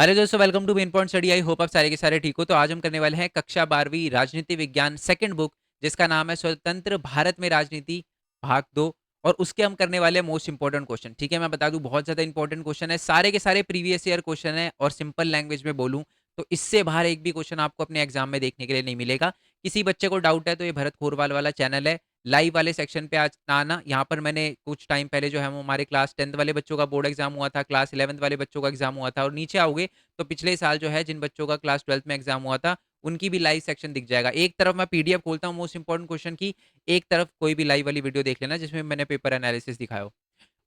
Hello दोस्तों, welcome to main point study. I hope आप सारे के सारे ठीक हो। तो आज हम करने वाले हैं कक्षा 12वीं राजनीति विज्ञान सेकंड बुक, जिसका नाम है स्वतंत्र भारत में राजनीति भाग 2। और उसके हम करने वाले हैं मोस्ट इंपॉर्टेंट क्वेश्चन। ठीक है, मैं बता दूं बहुत ज्यादा इंपॉर्टेंट क्वेश्चन है, सारे के सारे प्रीवियस ईयर क्वेश्चन है। और सिंपल लैंग्वेज में बोलूं तो इससे बाहर एक भी क्वेश्चन आपको अपने एग्जाम में देखने के लिए नहीं मिलेगा। किसी बच्चे को डाउट है तो ये भरत खोरवाल वाला चैनल है, लाइव वाले सेक्शन पे आज आना। यहाँ पर मैंने कुछ टाइम पहले जो है वो हमारे क्लास 10th वाले बच्चों का बोर्ड एग्जाम हुआ था, क्लास 11th वाले बच्चों का एग्जाम हुआ था। और नीचे आओगे तो पिछले साल जो है जिन बच्चों का क्लास 12th में एग्जाम हुआ था उनकी भी लाइव सेक्शन दिख जाएगा। एक तरफ मैं पीडीएफ खोलता हूँ मोस्ट इंपॉर्टेंट क्वेश्चन की, एक तरफ कोई भी लाइव वाली वीडियो देख लेना जिसमें मैंने पेपर एनालिसिस दिखाया हो।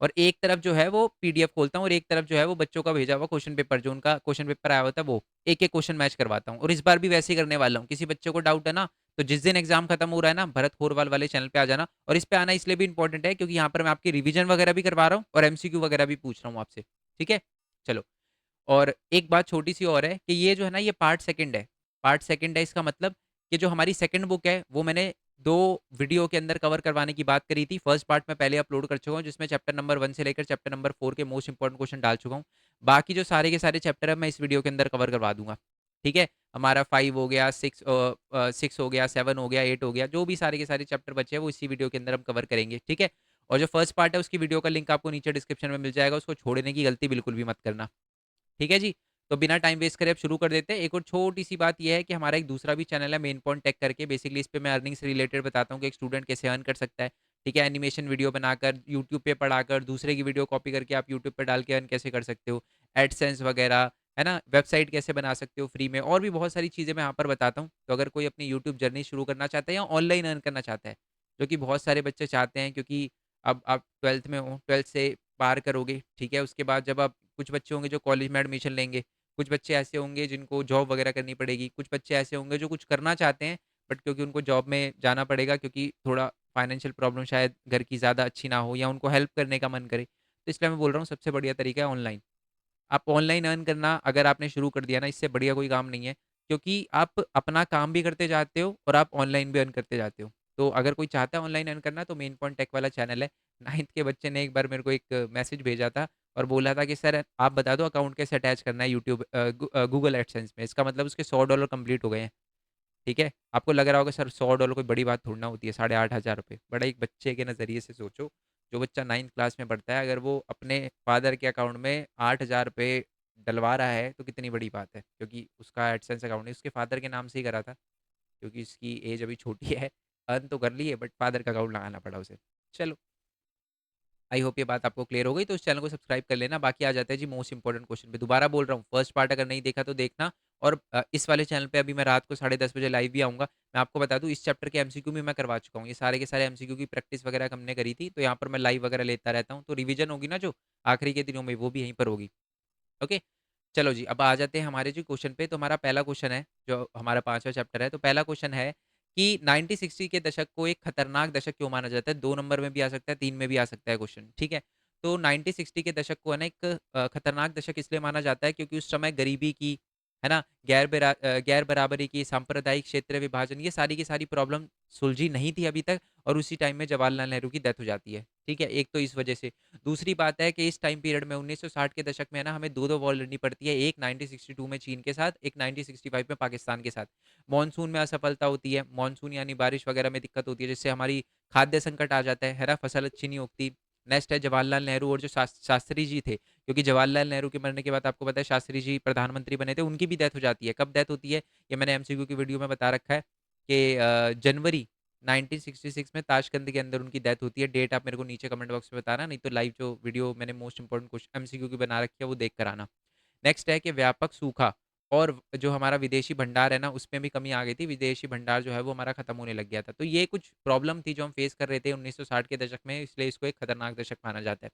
और एक तरफ जो है वो पीडीएफ खोलता हूँ और एक तरफ जो है वो बच्चों का भेजा हुआ क्वेश्चन पेपर, जो उनका क्वेश्चन पेपर आया होता है वो एक एक क्वेश्चन मैच करवाता हूँ। और इस बार भी वैसे ही करने वाला हूँ। किसी बच्चे को डाउट है ना, तो जिस दिन एग्जाम खत्म हो रहा है ना, भरत खोरवाल वाले चैनल पे आ जाना। और इस पे आना इसलिए भी इंपॉर्टेंट है क्योंकि यहाँ पर मैं आपकी रिवीजन वगैरह भी करवा रहा हूँ और एमसीक्यू वगैरह भी पूछ रहा हूँ आपसे। ठीक है, चलो। और एक बात छोटी सी और है कि ये जो है ना, ये पार्ट सेकंड है। पार्ट सेकंड है, इसका मतलब कि जो हमारी सेकंड बुक है वो मैंने दो वीडियो के अंदर कवर करवाने की बात करी थी। फर्स्ट पार्ट मैं पहले अपलोड कर चुका हूँ जिसमें चैप्टर नंबर 1 से लेकर चैप्टर नंबर 4 के मोस्ट इंपॉर्टेंट क्वेश्चन डाल चुका हूँ। बाकी जो सारे के सारे चैप्टर है मैं इस वीडियो के अंदर कवर करवा दूंगा। ठीक है, हमारा 5 हो गया, 6 हो गया, 7 हो गया, 8 हो गया, जो भी सारे के सारे चैप्टर बचे हैं वो इसी वीडियो के अंदर हम कवर करेंगे। ठीक है, और जो फर्स्ट पार्ट है उसकी वीडियो का लिंक आपको नीचे डिस्क्रिप्शन में मिल जाएगा, उसको छोड़ने की गलती बिल्कुल भी मत करना। ठीक है जी। तो बिना टाइम वेस्ट करे अब शुरू कर देते हैं। एक और छोटी सी बात यह है कि हमारा एक दूसरा भी चैनल है मेन पॉइंट टेक करके। बेसिकली इस पे मैं अर्निंग से रिलेटेड बताता हूँ कि एक स्टूडेंट कैसे अर्न कर सकता है। ठीक है, एनिमेशन वीडियो बनाकर यूट्यूब पे पढ़ाकर दूसरे की वीडियो कॉपी करके आप यूट्यूब पे डाल के अर्न कैसे कर सकते हो, एडसेंस वगैरह, है ना, वेबसाइट कैसे बना सकते हो फ्री में, और भी बहुत सारी चीज़ें मैं यहाँ पर बताता हूँ। तो अगर कोई अपनी यूट्यूब जर्नी शुरू करना चाहता है या ऑनलाइन अर्न करना चाहता है, जो कि बहुत सारे बच्चे चाहते हैं, क्योंकि अब आप 12th में हो, 12th से पार करोगे। ठीक है, उसके बाद जब आप, कुछ बच्चे होंगे जो कॉलेज में एडमिशन लेंगे, कुछ बच्चे ऐसे होंगे जिनको जॉब वगैरह करनी पड़ेगी, कुछ बच्चे ऐसे होंगे जो कुछ करना चाहते हैं बट क्योंकि उनको जॉब में जाना पड़ेगा, क्योंकि थोड़ा फाइनेंशियल प्रॉब्लम शायद घर की ज़्यादा अच्छी ना हो या उनको हेल्प करने का मन करे। तो इसलिए मैं बोल रहा हूँ सबसे बढ़िया तरीका है ऑनलाइन। आप ऑनलाइन अर्न करना अगर आपने शुरू कर दिया ना, इससे बढ़िया कोई काम नहीं है। क्योंकि आप अपना काम भी करते जाते हो और आप ऑनलाइन भी अर्न करते जाते हो। तो अगर कोई चाहता है ऑनलाइन अर्न करना तो मेन पॉइंट टेक वाला चैनल है। 9th के बच्चे ने एक बार मेरे को एक मैसेज भेजा था और बोला था कि सर आप बता दो अकाउंट कैसे अटैच करना है यूट्यूब गूगल एडसेंस में। इसका मतलब उसके $100 कंप्लीट हो गए हैं। ठीक है, आपको लग रहा होगा सर $100 कोई बड़ी बात थोड़ी ना होती है, 8,500 रुपये। बड़ा एक बच्चे के नज़रिए से सोचो, जो बच्चा 9th क्लास में पढ़ता है अगर वो अपने फादर के अकाउंट में 8,000 रुपये डलवा रहा है तो कितनी बड़ी बात है। क्योंकि उसका एडसेंस अकाउंट है, उसके फादर के नाम से ही करा था, क्योंकि इसकी एज अभी छोटी है। अर्न तो कर ली है बट फादर का अकाउंट लगाना पड़ा उसे। चलो, आई होप ये बात आपको क्लियर हो गई। तो इस चैनल को सब्सक्राइब कर लेना। बाकी आ जाते हैं जी मोस्ट इंपॉर्टेंट क्वेश्चन पे। दोबारा बोल रहा हूँ, फर्स्ट पार्ट अगर नहीं देखा तो देखना। और इस वाले चैनल पे अभी मैं रात को 10:30 बजे लाइव भी आऊंगा। मैं आपको बता दूं इस चैप्टर के एमसीक्यू भी मैं करवा चुका हूँ। ये सारे के सारे एमसीक्यू की प्रैक्टिस वगैरह हमने करी थी, तो यहाँ पर मैं लाइव वगैरह लेता रहता हूँ। तो रिवीजन होगी ना जो आखिरी के दिनों में, वो भी यहीं पर होगी। ओके, चलो जी, अब आ जाते हैं हमारे जो क्वेश्चन पे। तो हमारा पहला क्वेश्चन है, जो हमारा 5वां चैप्टर है, तो पहला क्वेश्चन है कि 1960 के दशक को एक खतरनाक दशक क्यों माना जाता है। 2 नंबर में भी आ सकता है, 3 में भी आ सकता है क्वेश्चन। ठीक है, तो 1960 के दशक को है ना एक खतरनाक दशक इसलिए माना जाता है क्योंकि उस समय गरीबी की, है ना, गैर बराबरी की, सांप्रदायिक क्षेत्र विभाजन, ये सारी की सारी प्रॉब्लम सुलझी नहीं थी अभी तक। और उसी टाइम में जवाहरलाल नेहरू की डेथ हो जाती है। ठीक है, एक तो इस वजह से। दूसरी बात है कि इस टाइम पीरियड में 1960 के दशक में है ना, हमें दो दो वॉर लड़नी पड़ती है। एक 1962 में चीन के साथ, एक 1965 में पाकिस्तान के साथ। मानसून में असफलता होती है, मानसून यानी बारिश वगैरह में दिक्कत होती है, जिससे हमारी खाद्य संकट आ जाता है ना, फसल अच्छी नहीं उगती। नेक्स्ट है जवाहरलाल नेहरू और जो शास्त्री जी थे, क्योंकि जवाहरलाल नेहरू के मरने के बाद आपको पता है शास्त्री जी प्रधानमंत्री बने थे, उनकी भी डेथ हो जाती है। कब डेथ होती है ये मैंने एमसीक्यू की वीडियो में बता रखा है कि जनवरी 1966 में ताशकंद के अंदर उनकी डेथ होती है। डेट आप मेरे को नीचे कमेंट बॉक्स में बताना, नहीं तो लाइव जो वीडियो मैंने मोस्ट इंपॉर्टेंट क्वेश्चन एमसीक्यू की बना रखी है वो देख कर आना। नेक्स्ट है कि व्यापक सूखा और जो हमारा विदेशी भंडार है ना, उसमें भी कमी आ गई थी। विदेशी भंडार जो है वो हमारा खत्म होने लग गया था। तो ये कुछ प्रॉब्लम थी जो हम फेस कर रहे थे 1960 के दशक में, इसलिए इसको एक खतरनाक दशक माना जाता है।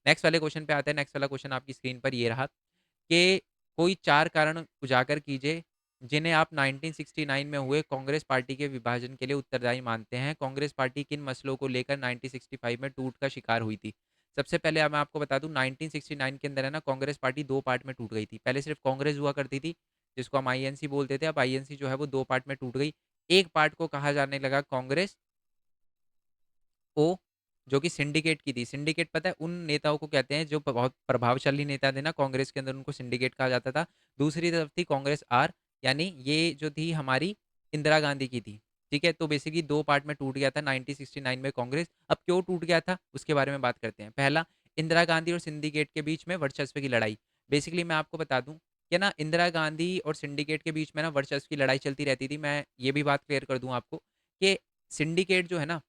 नेक्स्ट वाले क्वेश्चन पे आते हैं। नेक्स्ट वाला क्वेश्चन आपकी स्क्रीन पर ये रहा कि कोई 4 कारण उजागर कीजिए जिन्हें आप 1969 में हुए कांग्रेस पार्टी के विभाजन के लिए उत्तरदायी मानते हैं। कांग्रेस पार्टी किन मसलों को लेकर 1965 में टूट का शिकार हुई थी। सबसे पहले मैं आपको बता दूं 1969 के अंदर है ना, कांग्रेस पार्टी दो पार्ट में टूट गई थी। पहले सिर्फ कांग्रेस हुआ करती थी, जिसको हम आईएनसी बोलते थे। अब आईएनसी जो है वो दो पार्ट में टूट गई। एक पार्ट को कहा जाने लगा कांग्रेस ओ, जो कि सिंडिकेट की थी। सिंडिकेट पता है उन नेताओं को कहते हैं जो बहुत प्रभावशाली नेता थे ना कांग्रेस के अंदर, उनको सिंडिकेट कहा जाता था। दूसरी तरफ थी कांग्रेस आर, यानी ये जो थी हमारी इंदिरा गांधी की थी। ठीक है, तो बेसिकली दो पार्ट में टूट गया था 1969 में कांग्रेस। अब क्यों टूट गया था उसके बारे में बात करते हैं। पहला, इंदिरा गांधी और सिंडिकेट के बीच में वर्चस्व की लड़ाई। बेसिकली मैं आपको बता दूं कि ना इंदिरा गांधी और सिंडिकेट के बीच में ना वर्चस्व की लड़ाई चलती रहती थी। मैं ये भी बात क्लियर कर दूं आपको कि सिंडिकेट जो है ना,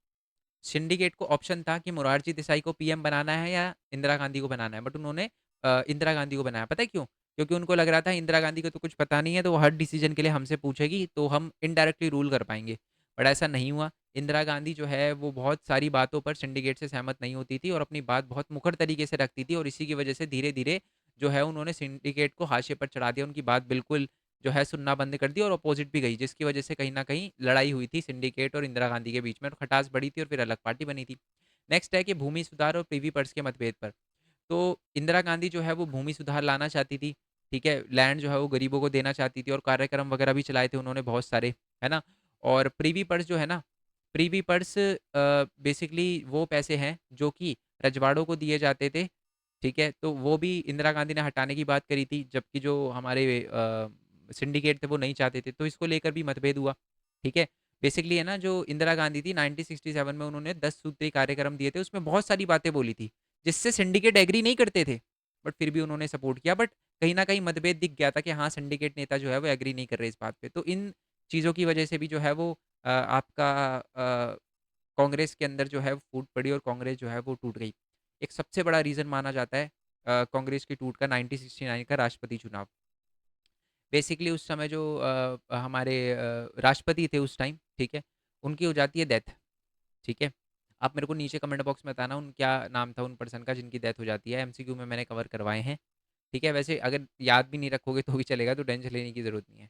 सिंडिकेट को ऑप्शन था कि मोरारजी देसाई को पीएम बनाना है या इंदिरा गांधी को बनाना है, बट उन्होंने इंदिरा गांधी को बनाया। पता है क्यों? क्योंकि उनको लग रहा था इंदिरा गांधी को तो कुछ पता नहीं है, तो वो हर डिसीजन के लिए हमसे पूछेगी तो हम इनडायरेक्टली रूल कर पाएंगे। बट ऐसा नहीं हुआ। इंदिरा गांधी जो है वो बहुत सारी बातों पर सिंडिकेट से सहमत नहीं होती थी और अपनी बात बहुत मुखर तरीके से रखती थी, और इसी की वजह से धीरे धीरे जो है उन्होंने सिंडिकेट को हाशिए पर चढ़ा दिया। उनकी बात बिल्कुल जो है सुनना बंद कर दी और अपोजिट भी गई, जिसकी वजह से कहीं ना कहीं लड़ाई हुई थी सिंडिकेट और इंदिरा गांधी के बीच में, और खटास बढ़ी थी और फिर अलग पार्टी बनी थी। नेक्स्ट है कि भूमि सुधार और प्रीवी पर्स के मतभेद पर। तो इंदिरा गांधी जो है वो भूमि सुधार लाना चाहती थी। ठीक है, लैंड जो है वो गरीबों को देना चाहती थी और कार्यक्रम वगैरह भी चलाए थे उन्होंने बहुत सारे, है ना। और प्रीवी पर्स जो है ना, प्रीवी पर्स बेसिकली वो पैसे हैं जो कि रजवाड़ों को दिए जाते थे। ठीक है, तो वो भी इंदिरा गांधी ने हटाने की बात करी थी, जबकि जो हमारे सिंडिकेट थे वो नहीं चाहते थे, तो इसको लेकर भी मतभेद हुआ। ठीक है, बेसिकली है ना, जो इंदिरा गांधी थी 1967 में उन्होंने 10 सूत्री कार्यक्रम दिए थे, उसमें बहुत सारी बातें बोली थी जिससे सिंडिकेट एग्री नहीं करते थे, बट फिर भी उन्होंने सपोर्ट किया। बट कहीं ना कहीं मतभेद दिख गया था कि हाँ सिंडिकेट नेता जो है वो एग्री नहीं कर रहे इस बात पे। तो इन चीज़ों की वजह से भी जो है वो आपका कांग्रेस के अंदर जो है वो फूट पड़ी और कांग्रेस जो है वो टूट गई। एक सबसे बड़ा रीज़न माना जाता है कांग्रेस की टूट का 1969 का राष्ट्रपति चुनाव। बेसिकली उस समय जो हमारे राष्ट्रपति थे उस टाइम, ठीक है, उनकी हो जाती है डेथ। ठीक है, आप मेरे को नीचे कमेंट बॉक्स में बताना उन क्या नाम था उन पर्सन का जिनकी डेथ हो जाती है, एमसीक्यू में मैंने कवर करवाए हैं। ठीक है, वैसे अगर याद भी नहीं रखोगे तो भी चलेगा, तो टेंशन लेने की ज़रूरत नहीं है।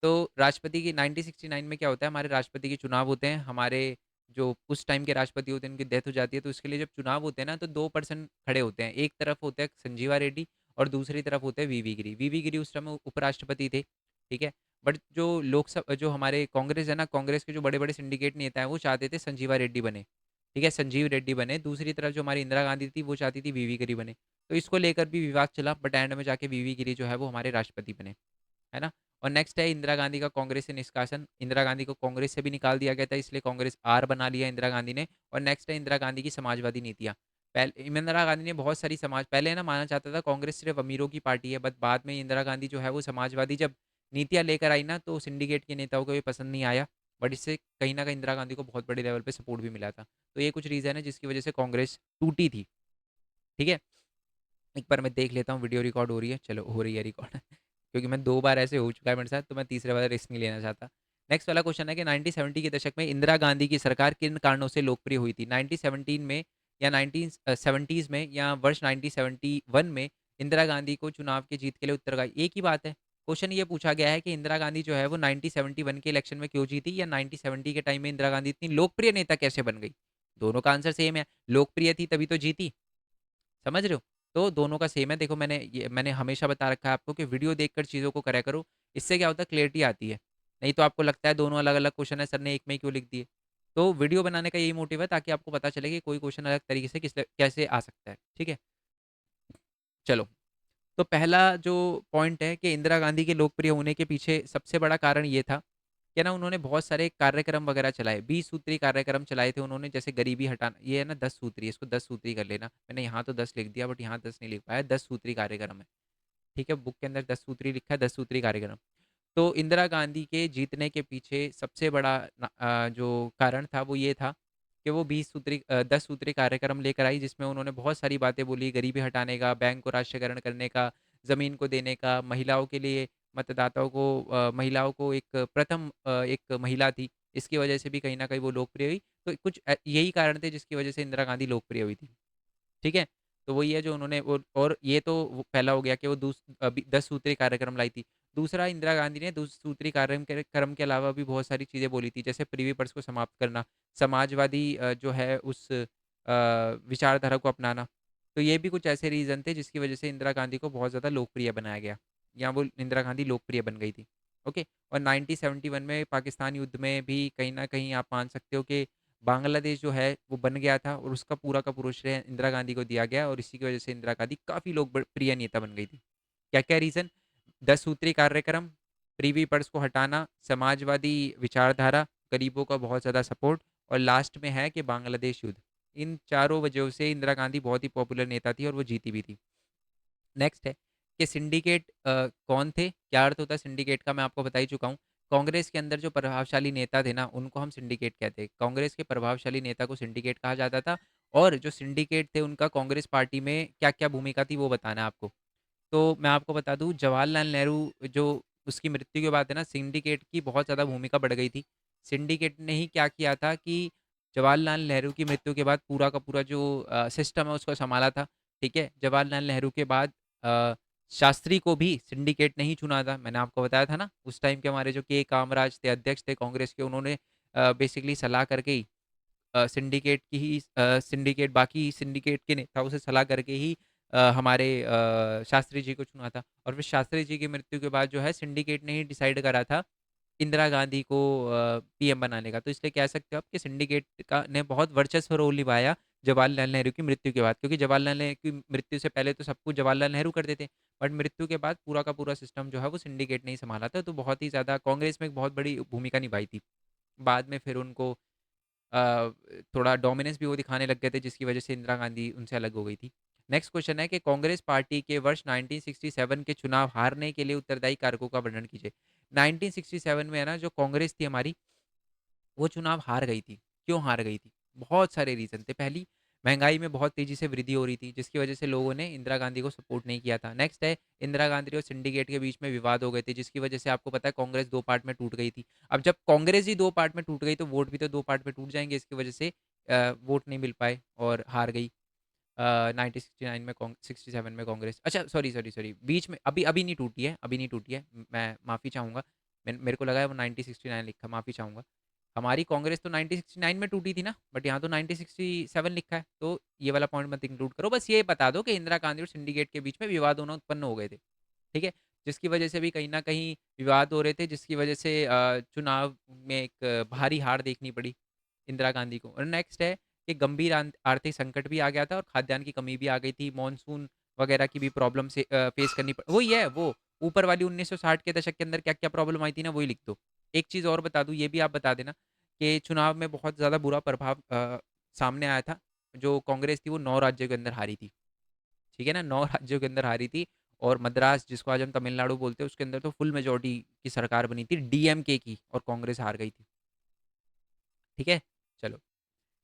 तो राष्ट्रपति की 1969 में क्या होता है, हमारे राष्ट्रपति के चुनाव होते हैं। हमारे जो उस टाइम के राष्ट्रपति होते हैं उनकी डेथ हो जाती है, तो उसके लिए जब चुनाव होते हैं ना, तो दो पर्सन खड़े होते हैं। एक तरफ होते हैं संजीवा रेड्डी और दूसरी तरफ होते हैं वीवी गिरी। वीवी गिरी उस समय उपराष्ट्रपति थे। ठीक है, बट जो लोकसभा जो हमारे कांग्रेस है ना, कांग्रेस के जो बड़े बड़े सिंडिकेट नेता हैं वो चाहते थे संजीवा रेड्डी बने। ठीक है, संजीव रेड्डी बने। दूसरी तरफ जो हमारी इंदिरा गांधी थी वो चाहती थी वीवी गिरी बने। तो इसको लेकर भी विवाद चला, बट एंड में जाके वीवी गिरी जो है वो हमारे राष्ट्रपति बने, है ना। और नेक्स्ट है इंदिरा गांधी का कांग्रेस से निष्कासन। इंदिरा गांधी को कांग्रेस से भी निकाल दिया गया था, इसलिए कांग्रेस आर बना लिया इंदिरा गांधी ने। और नेक्स्ट है इंदिरा गांधी की समाजवादी नीतियां। पहले इंदिरा गांधी ने बहुत सारी समाज, पहले है ना माना जाता था कांग्रेस सिर्फ अमीरों की पार्टी है, बट बाद में इंदिरा गांधी जो है वो समाजवादी जब नीतियां लेकर आई ना, तो सिंडिकेट के नेताओं को ये पसंद नहीं आया। बट इससे कहीं ना कहीं इंदिरा गांधी को बहुत बड़े लेवल पे सपोर्ट भी मिला था। तो ये कुछ रीज़न है जिसकी वजह से कांग्रेस टूटी थी। ठीक है, एक बार मैं देख लेता हूँ वीडियो रिकॉर्ड हो रही है। चलो, हो रही है रिकॉर्ड क्योंकि मैं दो बार ऐसे हो चुका है मेरे साथ, तो मैं तीसरे बार रिस्क नहीं लेना चाहता। नेक्स्ट वाला क्वेश्चन है कि 1970 के दशक में इंदिरा गांधी की सरकार किन कारणों से लोकप्रिय हुई थी। 1917 में या 1970s में या वर्ष 1971 में इंदिरा गांधी को चुनाव की जीत के लिए उत्तरदायी एक ही बात है। क्वेश्चन ये पूछा गया है कि इंदिरा गांधी जो है वो 1971 के इलेक्शन में क्यों जीती, या 1970 के टाइम में इंदिरा गांधी इतनी लोकप्रिय नेता कैसे बन गई। दोनों का आंसर सेम है, लोकप्रिय थी तभी तो जीती। समझ रहे हो? तो दोनों का सेम है। देखो मैंने हमेशा बता रखा है आपको कि वीडियो देखकर चीज़ों को करा करो, इससे क्या होता है क्लैरिटी आती है। नहीं तो आपको लगता है दोनों अलग-अलग क्वेश्चन है, सर ने एक में ही क्यों लिख दिए? तो वीडियो बनाने का यही मोटिव है ताकि आपको पता चले कि कोई क्वेश्चन अलग तरीके से कैसे आ सकता है। ठीक है? चलो, तो पहला जो पॉइंट है कि इंदिरा गांधी के लोकप्रिय होने के पीछे सबसे बड़ा कारण ये था कि ना उन्होंने बहुत सारे कार्यक्रम वगैरह चलाए, 20 सूत्री कार्यक्रम चलाए थे उन्होंने। जैसे गरीबी हटाना, ये है ना 10 सूत्री, इसको 10 सूत्री कर लेना। मैंने यहाँ तो 10 लिख दिया बट यहाँ 10 नहीं लिख पाया, 10 सूत्री कार्यक्रम है। ठीक है, बुक के अंदर 10 सूत्री लिखा है, 10 सूत्री कार्यक्रम। तो इंदिरा गांधी के जीतने के पीछे सबसे बड़ा जो कारण था वो ये था कि वो 10 सूत्री कार्यक्रम लेकर आई, जिसमें उन्होंने बहुत सारी बातें बोली, गरीबी हटाने का, बैंक को राष्ट्रीयकरण करने का, ज़मीन को देने का, महिलाओं के लिए, मतदाताओं को, महिलाओं को एक प्रथम एक महिला थी, इसकी वजह से भी कहीं ना कहीं वो लोकप्रिय हुई। तो कुछ यही कारण थे जिसकी वजह से इंदिरा गांधी लोकप्रिय हुई थी। ठीक है, तो वही है जो उन्होंने और ये तो पहला हो गया कि वो 10 सूत्री कार्यक्रम लाई थी। दूसरा, इंदिरा गांधी ने 10 सूत्री कार्यक्रम के अलावा भी बहुत सारी चीज़ें बोली थी, जैसे प्रीवी पर्स को समाप्त करना, समाजवादी जो है उस विचारधारा को अपनाना। तो ये भी कुछ ऐसे रीज़न थे जिसकी वजह से इंदिरा गांधी को बहुत ज़्यादा लोकप्रिय बनाया गया, या वो इंदिरा गांधी लोकप्रिय बन गई थी। ओके, और 1971 में पाकिस्तान युद्ध में भी कहीं ना कहीं आप मान सकते हो कि बांग्लादेश जो है वो बन गया था और उसका पूरा का पूरा श्रेय इंदिरा गांधी को दिया गया और इसी की वजह से इंदिरा गांधी काफ़ी लोग प्रिय नेता बन गई थी। क्या-क्या रीज़न? 10 सूत्री कार्यक्रम, प्रिवी पर्स को हटाना, समाजवादी विचारधारा, गरीबों का बहुत ज़्यादा सपोर्ट और लास्ट में है कि बांग्लादेश युद्ध। इन चारों वजहों से इंदिरा गांधी बहुत ही पॉपुलर नेता थी और वो जीती भी थी। नेक्स्ट है कि सिंडिकेट कौन थे? क्या अर्थ होता है सिंडिकेट का? मैं आपको बता ही चुका हूँ। कांग्रेस के अंदर जो प्रभावशाली नेता थे ना, उनको हम सिंडिकेट कहते हैं। कांग्रेस के प्रभावशाली नेता को सिंडिकेट कहा जाता था और जो सिंडिकेट थे उनका कांग्रेस पार्टी में क्या-क्या भूमिका थी वो बताना है आपको। तो मैं आपको बता दूँ जवाहरलाल नेहरू जो उसकी मृत्यु के बाद है ना सिंडिकेट की बहुत ज़्यादा भूमिका बढ़ गई थी। सिंडिकेट ने ही क्या किया था कि जवाहरलाल नेहरू की मृत्यु के बाद पूरा का पूरा जो सिस्टम है उसको सँभाला था, ठीक है? जवाहरलाल नेहरू के बाद अ, शास्त्री को भी सिंडिकेट ने ही चुना था। मैंने आपको बताया था ना उस टाइम के हमारे जो के कामराज थे, अध्यक्ष थे कांग्रेस के उन्होंने बेसिकली सलाह करके ही सिंडिकेट की ही सिंडिकेट बाकी सिंडिकेट के नेताओं से सलाह करके ही हमारे शास्त्री जी को चुना था और फिर शास्त्री जी की मृत्यु के बाद जो है सिंडिकेट ने ही डिसाइड करा था इंदिरा गांधी को पीएम बनाने का। तो इसलिए कह सकते हो आप कि सिंडिकेट का ने बहुत वर्चस्व रोल निभाया जवाहरलाल नेहरू की मृत्यु के बाद, क्योंकि जवाहरलाल नेहरू की मृत्यु से पहले तो सब कुछ जवाहरलाल नेहरू करते थे, बट मृत्यु के बाद पूरा का पूरा सिस्टम जो है वो सिंडिकेट ने ही संभाला था। तो बहुत ही ज़्यादा कांग्रेस में एक बहुत बड़ी भूमिका निभाई थी। बाद में फिर उनको अ, थोड़ा डोमिनेंस भी वो दिखाने लग गए थे जिसकी वजह से इंदिरा गांधी उनसे अलग हो गई थी। नेक्स्ट क्वेश्चन है कि कांग्रेस पार्टी के वर्ष 1967 के चुनाव हारने के लिए उत्तरदायी कारकों का वर्णन कीजिए। 1967 में है ना जो कांग्रेस थी हमारी वो चुनाव हार गई थी। क्यों हार गई थी? बहुत सारे रीज़न थे। पहली, महँगाई में बहुत तेज़ी से वृद्धि हो रही थी, जिसकी वजह से लोगों ने इंदिरा गांधी को सपोर्ट नहीं किया था। नेक्स्ट है, इंदिरा गांधी और सिंडिकेट के बीच में विवाद हो गए थे, जिसकी वजह से आपको पता है कांग्रेस 2 पार्ट में टूट गई थी। अब जब कांग्रेस ही 2 पार्ट में टूट गई, तो वोट भी तो 2 पार्ट में टूट जाएँगे, इसकी वजह से वोट नहीं मिल पाए और हार गई। 1969 में 67 में कांग्रेस अच्छा सॉरी बीच में अभी अभी नहीं टूटी है, अभी नहीं टूटी है। मैं माफ़ी चाहूँगा। मेरे को लगा है वो 1969 लिखा, माफ़ी चाहूँगा। हमारी कांग्रेस तो 1969 में टूटी थी ना, बट यहाँ तो 1967 लिखा है, तो ये वाला पॉइंट मत इंक्लूड करो। बस ये बता दो कि इंदिरा गांधी और सिंडिकेट के बीच में विवाद होना उत्पन्न हो गए थे, ठीक है? जिसकी वजह से भी कहीं न कहीं विवाद हो रहे थे, जिसकी वजह से चुनाव में एक भारी हार देखनी पड़ी इंदिरा गांधी को। और नेक्स्ट है कि गंभीर आर्थिक संकट भी आ गया था और खाद्यान्न की कमी भी आ गई थी, मॉनसून वगैरह की भी प्रॉब्लम से फेस करनी पड़ी। वही है वो ऊपर वाली 1960 के दशक के अंदर क्या-क्या प्रॉब्लम आई थी ना, वही लिख दो। एक चीज़ और बता दूँ, ये भी आप बता देना कि चुनाव में बहुत ज़्यादा बुरा प्रभाव सामने आया था। जो कांग्रेस थी वो 9 राज्यों के अंदर हारी थी, ठीक है ना? 9 राज्यों के अंदर हारी थी और मद्रास जिसको आज हम तमिलनाडु बोलते हैं उसके अंदर तो फुल मेजॉरिटी की सरकार बनी थी डीएमके की और कांग्रेस हार गई थी, ठीक है? चलो।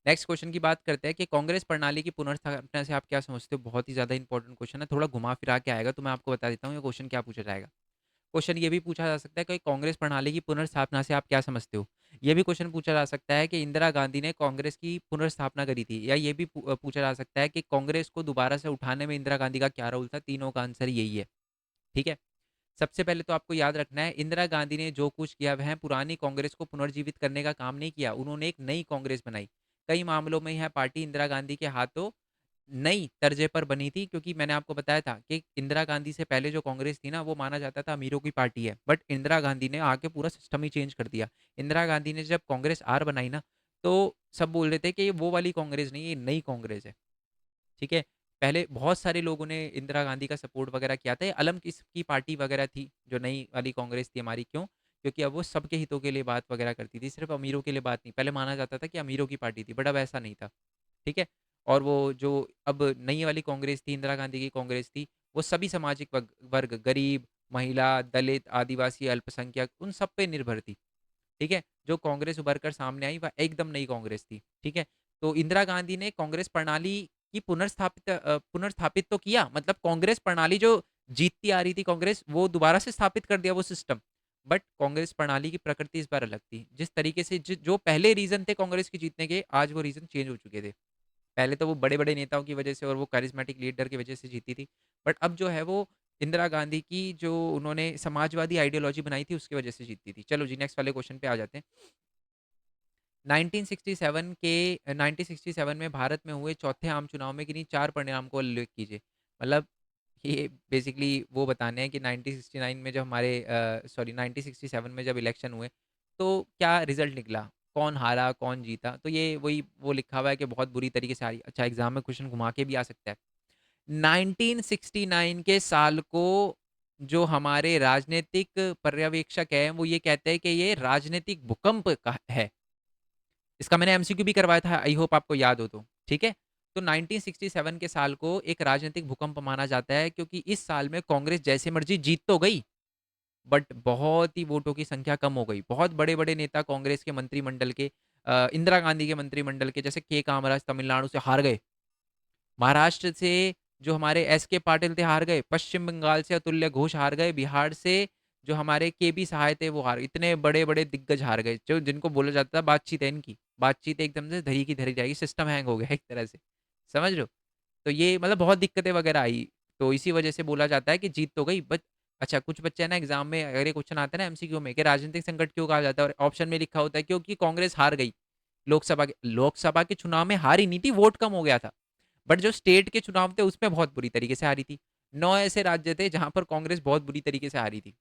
नेक्स्ट क्वेश्चन की बात करते हैं कि कांग्रेस प्रणाली की पुनर्स्थापना से आप क्या समझते हो? बहुत ही ज़्यादा इंपॉर्टेंट क्वेश्चन है, थोड़ा घुमा फिरा के आएगा, तो मैं आपको बता देता हूँ ये क्वेश्चन क्या पूछा जाएगा। क्वेश्चन ये भी पूछा जा सकता है कि कांग्रेस प्रणाली की पुनर्स्थापना से आप क्या समझते हो? ये भी क्वेश्चन पूछा जा सकता है कि इंदिरा गांधी ने कांग्रेस की पुनर्स्थापना करी थी, या ये भी पूछा जा सकता है कि कांग्रेस को दोबारा से उठाने में इंदिरा गांधी का क्या रोल था? तीनों का आंसर यही है, ठीक है? सबसे पहले तो आपको याद रखना है इंदिरा गांधी ने जो कुछ किया वह पुरानी कांग्रेस को पुनर्जीवित करने का काम नहीं किया, उन्होंने एक नई कांग्रेस बनाई। कई मामलों में यह पार्टी इंदिरा गांधी के हाथों नई तर्जे पर बनी थी, क्योंकि मैंने आपको बताया था कि इंदिरा गांधी से पहले जो कांग्रेस थी ना वो माना जाता था अमीरों की पार्टी है, बट इंदिरा गांधी ने आके पूरा सिस्टम ही चेंज कर दिया। इंदिरा गांधी ने जब कांग्रेस आर बनाई ना, तो सब बोल रहे थे कि ये वो वाली कांग्रेस नहीं, ये नई कांग्रेस है, ठीक है? पहले बहुत सारे लोगों ने इंदिरा गांधी का सपोर्ट वगैरह किया था। ये अलम किसकी पार्टी वगैरह थी, जो नई वाली कांग्रेस थी हमारी, क्यों? क्योंकि अब वो सबके हितों के लिए बात वगैरह करती थी, सिर्फ अमीरों के लिए बात नहीं। पहले माना जाता था कि अमीरों की पार्टी थी, बट अब ऐसा नहीं था, ठीक है? और वो जो अब नई वाली कांग्रेस थी, इंदिरा गांधी की कांग्रेस थी, वो सभी सामाजिक वर्ग, गरीब, महिला, दलित, आदिवासी, अल्पसंख्यक, उन सब पे निर्भर थी, ठीक है? जो कांग्रेस उभर कर सामने आई वह एकदम नई कांग्रेस थी, ठीक है? तो इंदिरा गांधी ने कांग्रेस प्रणाली की पुनर्स्थापित तो किया, मतलब कांग्रेस प्रणाली जो जीतती आ रही थी कांग्रेस, वो दोबारा से स्थापित कर दिया वो सिस्टम। बट कांग्रेस प्रणाली की प्रकृति इस बार अलग थी। जिस तरीके से जो पहले रीजन थे कांग्रेस के जीतने के, आज वो रीजन चेंज हो चुके थे। पहले तो वो बड़े-बड़े नेताओं की वजह से और वो कारिज़मेटिक लीडर की वजह से जीती थी। बट अब जो है वो इंदिरा गांधी की जो उन्होंने समाजवादी आइडियोलॉजी बनाई थी उसकी वजह से जीती थी। चलो जी नेक्स्ट वाले क्वेश्चन पे आ जाते हैं। 1967 में भारत में हुए चौथे आम चुनाव में किन्हीं 4 परिणाम को उल्लेख कीजिए। मतलब ये बेसिकली वो बताने हैं कि 1969 में जब हमारे 1967 में जब इलेक्शन हुए, तो क्या रिज़ल्ट निकला? कौन हारा, कौन जीता, तो ये वही वो लिखा हुआ है कि बहुत बुरी तरीके से हारी। अच्छा, एग्ज़ाम में क्वेश्चन घुमा के भी आ सकता है। 1969 के साल को जो हमारे राजनीतिक पर्यवेक्षक हैं, वो ये कहते हैं कि ये राजनीतिक भूकंप का है। इसका मैंने एमसीक्यू भी करवाया था, आई होप आपको याद हो तो, ठीक है? तो 1967 के साल को एक राजनीतिक भूकंप माना जाता है, क्योंकि इस साल में कांग्रेस जैसे मर्जी जीत तो गई, बट बहुत ही वोटों की संख्या कम हो गई। बहुत बड़े-बड़े नेता कांग्रेस के मंत्रिमंडल के, इंदिरा गांधी के मंत्रिमंडल के, जैसे के कामराज तमिलनाडु से हार गए। महाराष्ट्र से जो हमारे एस के पाटिल थे हार गए, पश्चिम बंगाल से अतुल्य घोष हार गए, बिहार से जो हमारे के बी सहाय थे वो हार, इतने बड़े बड़े दिग्गज हार गए, जो जिनको बोला जाता था बातचीत है इनकी, बातचीत एकदम से धरी की धरी जाएगी, सिस्टम हैंग हो गया एक तरह से, समझ रहे हो? तो ये मतलब बहुत दिक्कतें वगैरह आई, तो इसी वजह से बोला जाता है कि जीत तो गई बट। अच्छा, कुछ बच्चे है ना एग्जाम में अगर ये क्वेश्चन आता है ना एमसीक्यू में कि राजनीतिक संकट क्यों कहा जाता है, और ऑप्शन में लिखा होता है क्योंकि कांग्रेस हार गई। लोकसभा के चुनाव में हारी नहीं थी, वोट कम हो गया था, बट जो स्टेट के चुनाव थे उसमें बहुत बुरी तरीके से हारी थी। 9 ऐसे राज्य थे जहां पर कांग्रेस बहुत बुरी तरीके से हारी थी,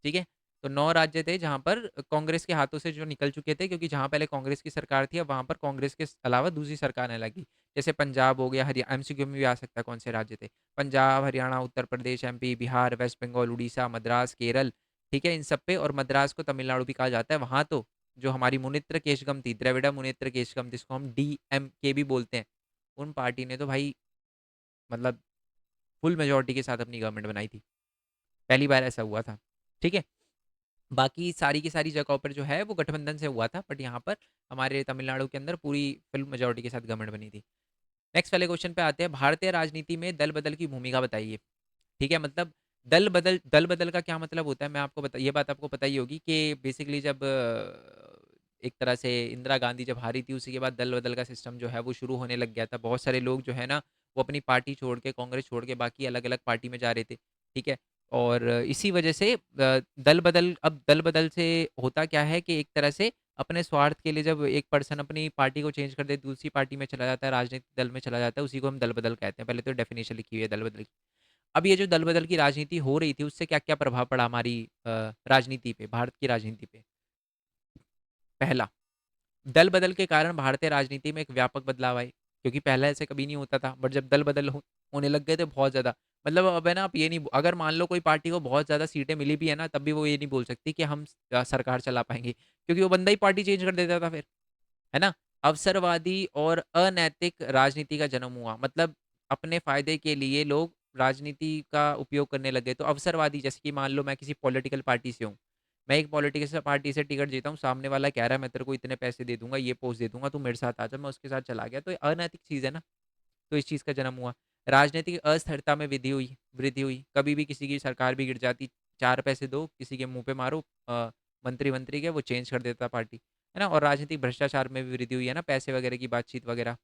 ठीक है? तो 9 राज्य थे जहां पर कांग्रेस के हाथों से जो निकल चुके थे, क्योंकि जहां पहले कांग्रेस की सरकार थी, अब वहां पर कांग्रेस के अलावा दूसरी सरकार आने लगी। जैसे पंजाब हो गया, हरियाणा, एमसीक्यू में भी आ सकता है कौन से राज्य थे। पंजाब, हरियाणा, उत्तर प्रदेश, एमपी, बिहार, वेस्ट बंगाल, उड़ीसा, मद्रास, केरल, ठीक है? इन सब पे, और मद्रास को तमिलनाडु भी कहा जाता है, वहां तो जो हमारी मुनित्र केशगम थी, द्रविड़ा मुनित्र केशगम, जिसको हम डीएमके भी बोलते हैं, उन पार्टी ने तो भाई मतलब फुल मेजोरिटी के साथ अपनी गवर्नमेंट बनाई थी। पहली बार ऐसा हुआ था, ठीक है? बाकी सारी की सारी जगहों पर जो है वो गठबंधन से हुआ था, बट यहाँ पर हमारे तमिलनाडु के अंदर पूरी फुल मेजोरिटी के साथ गवर्नमेंट बनी थी। नेक्स्ट वाले क्वेश्चन पे आते हैं, भारतीय राजनीति में दल बदल की भूमिका बताइए। ठीक है, मतलब दल बदल का क्या मतलब होता है, मैं आपको बता, ये बात आपको पता ही होगी कि बेसिकली जब एक तरह से इंदिरा गांधी जब हारी थी, उसी के बाद दल बदल का सिस्टम जो है वो शुरू होने लग गया था। बहुत सारे लोग जो है ना, वो अपनी पार्टी छोड़ के, कांग्रेस छोड़ के बाकी अलग अलग पार्टी में जा रहे थे, ठीक है? और इसी वजह से दल बदल से होता क्या है कि एक तरह से अपने स्वार्थ के लिए जब एक पर्सन अपनी पार्टी को चेंज कर दे, दूसरी पार्टी में चला जाता है, राजनीतिक दल में चला जाता है, उसी को हम दल बदल कहते हैं। पहले तो डेफिनेशन लिखी हुई है दल बदल की। अब ये जो दल बदल की राजनीति हो रही थी, उससे क्या क्या प्रभाव पड़ा हमारी राजनीति पे, भारत की राजनीति पे? पहला, दल बदल के कारण भारतीय राजनीति में एक व्यापक बदलाव आए, क्योंकि पहले ऐसे कभी नहीं होता था, बट जब दल बदल होने लग गए थे बहुत ज्यादा, मतलब अब है ना, आप ये नहीं, अगर मान लो कोई पार्टी को बहुत ज्यादा सीटें मिली भी है ना, तब भी वो ये नहीं बोल सकती कि हम सरकार चला पाएंगे, क्योंकि वो बंदा ही पार्टी चेंज कर देता था फिर, है ना? अवसरवादी और अनैतिक राजनीति का जन्म हुआ, मतलब अपने फायदे के लिए लोग राजनीति का उपयोग करने लगे। तो अवसरवादी, जैसे कि मान लो मैं किसी पॉलिटिकल पार्टी से हूँ, मैं एक पॉलिटिकल पार्टी से टिकट जीता हूँ, सामने वाला कह रहा है मैं तेरे को इतने पैसे दे दूंगा, ये पोस्ट दे दूंगा, तू मेरे साथ आ जा, मैं उसके साथ चला गया, तो ये अनैतिक चीज है ना। तो इस चीज का जन्म हुआ। राजनीतिक अस्थिरता में वृद्धि हुई, कभी भी किसी की सरकार भी गिर जाती, चार पैसे दो, किसी के मुंह पे मारो, मंत्री के वो चेंज कर देता पार्टी, है ना? और राजनीतिक भ्रष्टाचार में भी वृद्धि हुई है ना, पैसे वगैरह की बातचीत वगैरह,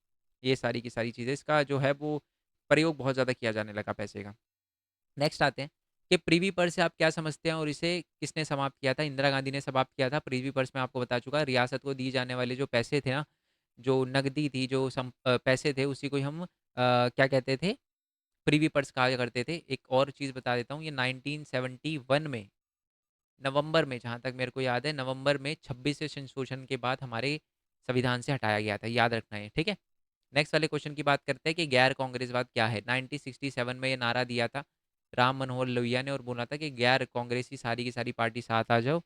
ये सारी की सारी चीजें, इसका जो है वो प्रयोग बहुत ज्यादा किया जाने लगा पैसे का। नेक्स्ट आते हैं कि प्रीवी पर्स से आप क्या समझते हैं और इसे किसने समाप्त किया था? इंदिरा गांधी ने समाप्त किया था। प्रीवी पर्स में आपको बता चुका, रियासत को दी जाने वाले जो पैसे थे ना, जो नकदी थी, जो पैसे थे, उसी को ही हम क्या कहते थे, प्रीवी पर्स कहा करते थे। एक और चीज़ बता देता हूँ, ये 1971 में नवंबर में, जहाँ तक मेरे को याद है, नवंबर में 26वें संशोधन के बाद हमारे संविधान से हटाया गया था, याद रखना है, ठीक है? नेक्स्ट वाले क्वेश्चन की बात करते हैं कि गैर कांग्रेसवाद क्या है। 1967 में ये नारा दिया था राम मनोहर लोहिया ने, और बोला था कि गैर कांग्रेसी सारी की सारी पार्टी साथ आ जाओ,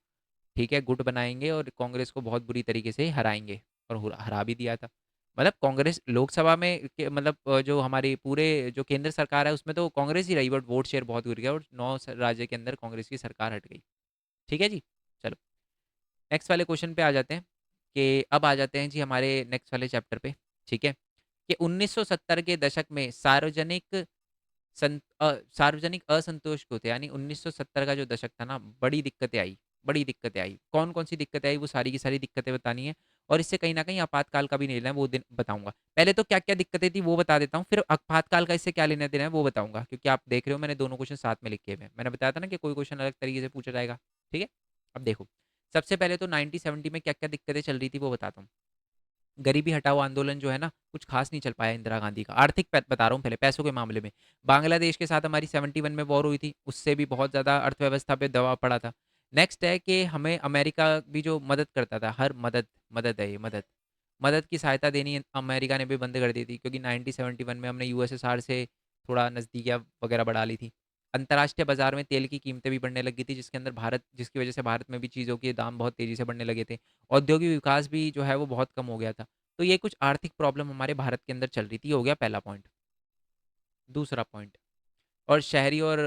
ठीक है, गुट बनाएंगे और कांग्रेस को बहुत बुरी तरीके से हराएंगे, और हरा भी दिया था। मतलब कांग्रेस लोकसभा में मतलब जो हमारी पूरे जो केंद्र सरकार है उसमें तो कांग्रेस ही रही, बट वोट शेयर बहुत गिर गया और 9 राज्य के अंदर कांग्रेस की सरकार हट गई। ठीक है जी, चलो नेक्स्ट वाले क्वेश्चन पे आ जाते हैं, कि अब आ जाते हैं जी हमारे नेक्स्ट वाले चैप्टर पे, ठीक है? कि 1970 के दशक में सार्वजनिक असंतोष को थे, यानी 1970 का जो दशक था ना, बड़ी दिक्कतें आई, बड़ी दिक्कतें आई। कौन कौन सी दिक्कतें आई, वो सारी की सारी दिक्कतें बतानी है, और इससे कहीं ना कहीं आपातकाल का भी नहीं लेना है, वो दिन बताऊंगा। पहले तो क्या क्या दिक्कतें थी वो बता देता हूँ, फिर आपातकाल का इससे क्या लेना देना है वो बताऊंगा, क्योंकि आप देख रहे हो मैंने दोनों क्वेश्चन साथ में लिखे हुए हैं। मैंने बताया था ना कि कोई क्वेश्चन अलग तरीके से पूछा जाएगा, ठीक है? अब देखो, सबसे पहले तो 1970 में क्या क्या दिक्कतें चल रही थी वो बताता हूँ। गरीबी हटाओ आंदोलन जो है ना, कुछ खास नहीं चल पाया इंदिरा गांधी का। आर्थिक बता रहा हूँ पहले, पैसों के मामले में बांग्लादेश के साथ हमारी 71 में वॉर हुई थी, उससे भी बहुत ज्यादा अर्थव्यवस्था पे दबाव पड़ा था। नेक्स्ट है कि हमें अमेरिका भी जो मदद करता था, हर मदद मदद है ये मदद, मदद की सहायता देनी अमेरिका ने भी बंद कर दी थी, क्योंकि 1971 में हमने यूएसएसआर से थोड़ा नज़दीकियाँ वगैरह बढ़ा ली थी। अंतर्राष्ट्रीय बाजार में तेल की कीमतें भी बढ़ने लगी थी, जिसके अंदर भारत, जिसकी वजह से भारत में भी चीज़ों के दाम बहुत तेज़ी से बढ़ने लगे थे। औद्योगिक विकास भी जो है वो बहुत कम हो गया था। तो ये कुछ आर्थिक प्रॉब्लम हमारे भारत के अंदर चल रही थी, ये हो गया पहला पॉइंट। दूसरा पॉइंट, और शहरी और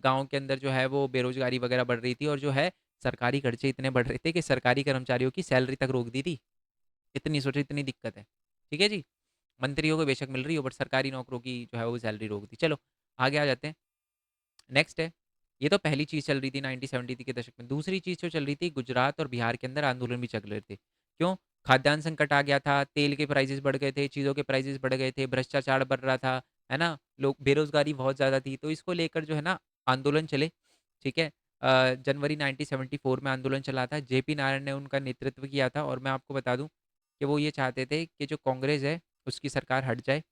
गाँव के अंदर जो है वो बेरोज़गारी वगैरह बढ़ रही थी, और जो है सरकारी खर्चे इतने बढ़ रहे थे कि सरकारी कर्मचारियों की सैलरी तक रोक दी थी। इतनी सोचो, इतनी दिक्कत है। ठीक है जी? मंत्रियों को बेशक मिल रही हो, बट सरकारी नौकरों की जो है वो सैलरी रोक दी। चलो आगे आ जाते हैं। नेक्स्ट है, ये तो पहली चीज़ चल रही थी 1970 के दशक में। दूसरी चीज़ जो चल रही थी, गुजरात और बिहार के अंदर आंदोलन भी चल रहे थे। क्यों? खाद्यान्न संकट आ गया था, तेल के प्राइसेस बढ़ गए थे, चीज़ों के प्राइसेस बढ़ गए थे, भ्रष्टाचार बढ़ रहा था, है ना? लोग, बेरोज़गारी बहुत ज़्यादा थी, तो इसको लेकर जो है ना आंदोलन चले, ठीक है? जनवरी 1974 में आंदोलन चला था, जेपी नारायण ने उनका नेतृत्व किया था, और मैं आपको बता दूँ कि वो ये चाहते थे कि जो कांग्रेस है, उसकी सरकार हट जाए,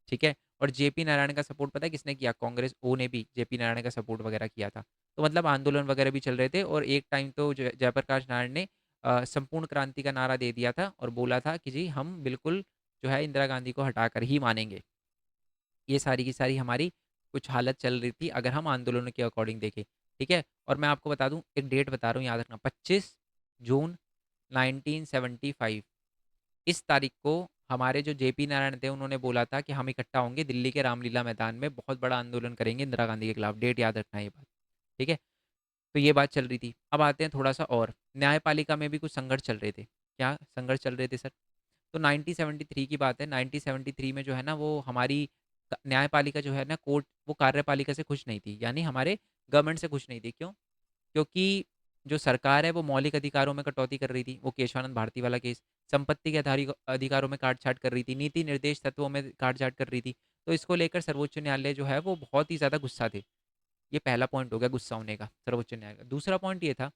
ठीक है? और जेपी नारायण का सपोर्ट पता है किसने किया? कांग्रेस ओ ने भी जेपी नारायण का सपोर्ट वगैरह किया था। तो मतलब आंदोलन वगैरह भी चल रहे थे, और एक टाइम तो जयप्रकाश नारायण ने संपूर्ण क्रांति का नारा दे दिया था, और बोला था कि जी हम बिल्कुल जो है इंदिरा गांधी को हटाकर ही मानेंगे। ये सारी की सारी हमारी कुछ हालत चल रही थी, अगर हम आंदोलनों के अकॉर्डिंग देखें, ठीक है? और मैं आपको बता दूं, एक डेट बता रहा हूँ, याद रखना, 25 जून 1975, इस तारीख को हमारे जो जेपी नारायण थे, उन्होंने बोला था कि हम इकट्ठा होंगे दिल्ली के रामलीला मैदान में, बहुत बड़ा आंदोलन करेंगे इंदिरा गांधी के खिलाफ। डेट याद रखना है ये बात, ठीक है? तो ये बात चल रही थी। अब आते हैं थोड़ा सा और, न्यायपालिका में भी कुछ संघर्ष चल रहे थे। क्या संघर्ष चल रहे थे सर? तो 1973 की बात है, 1973 में जो है ना वो हमारी न्यायपालिका जो है ना, कोर्ट, वो कार्यपालिका से खुश नहीं थी, यानी हमारे गवर्नमेंट से खुश नहीं थी। क्यों? क्योंकि जो सरकार है वो मौलिक अधिकारों में कटौती कर रही थी, वो केशवानंद भारती वाला केस, संपत्ति के अधिकारों में काट छाट कर रही थी, नीति निर्देश तत्वों में काट छाट कर रही थी। तो इसको लेकर सर्वोच्च न्यायालय जो है वो बहुत ही ज़्यादा गुस्सा थे। ये पहला पॉइंट हो गया गुस्सा होने का सर्वोच्च न्यायालय का। दूसरा पॉइंट ये था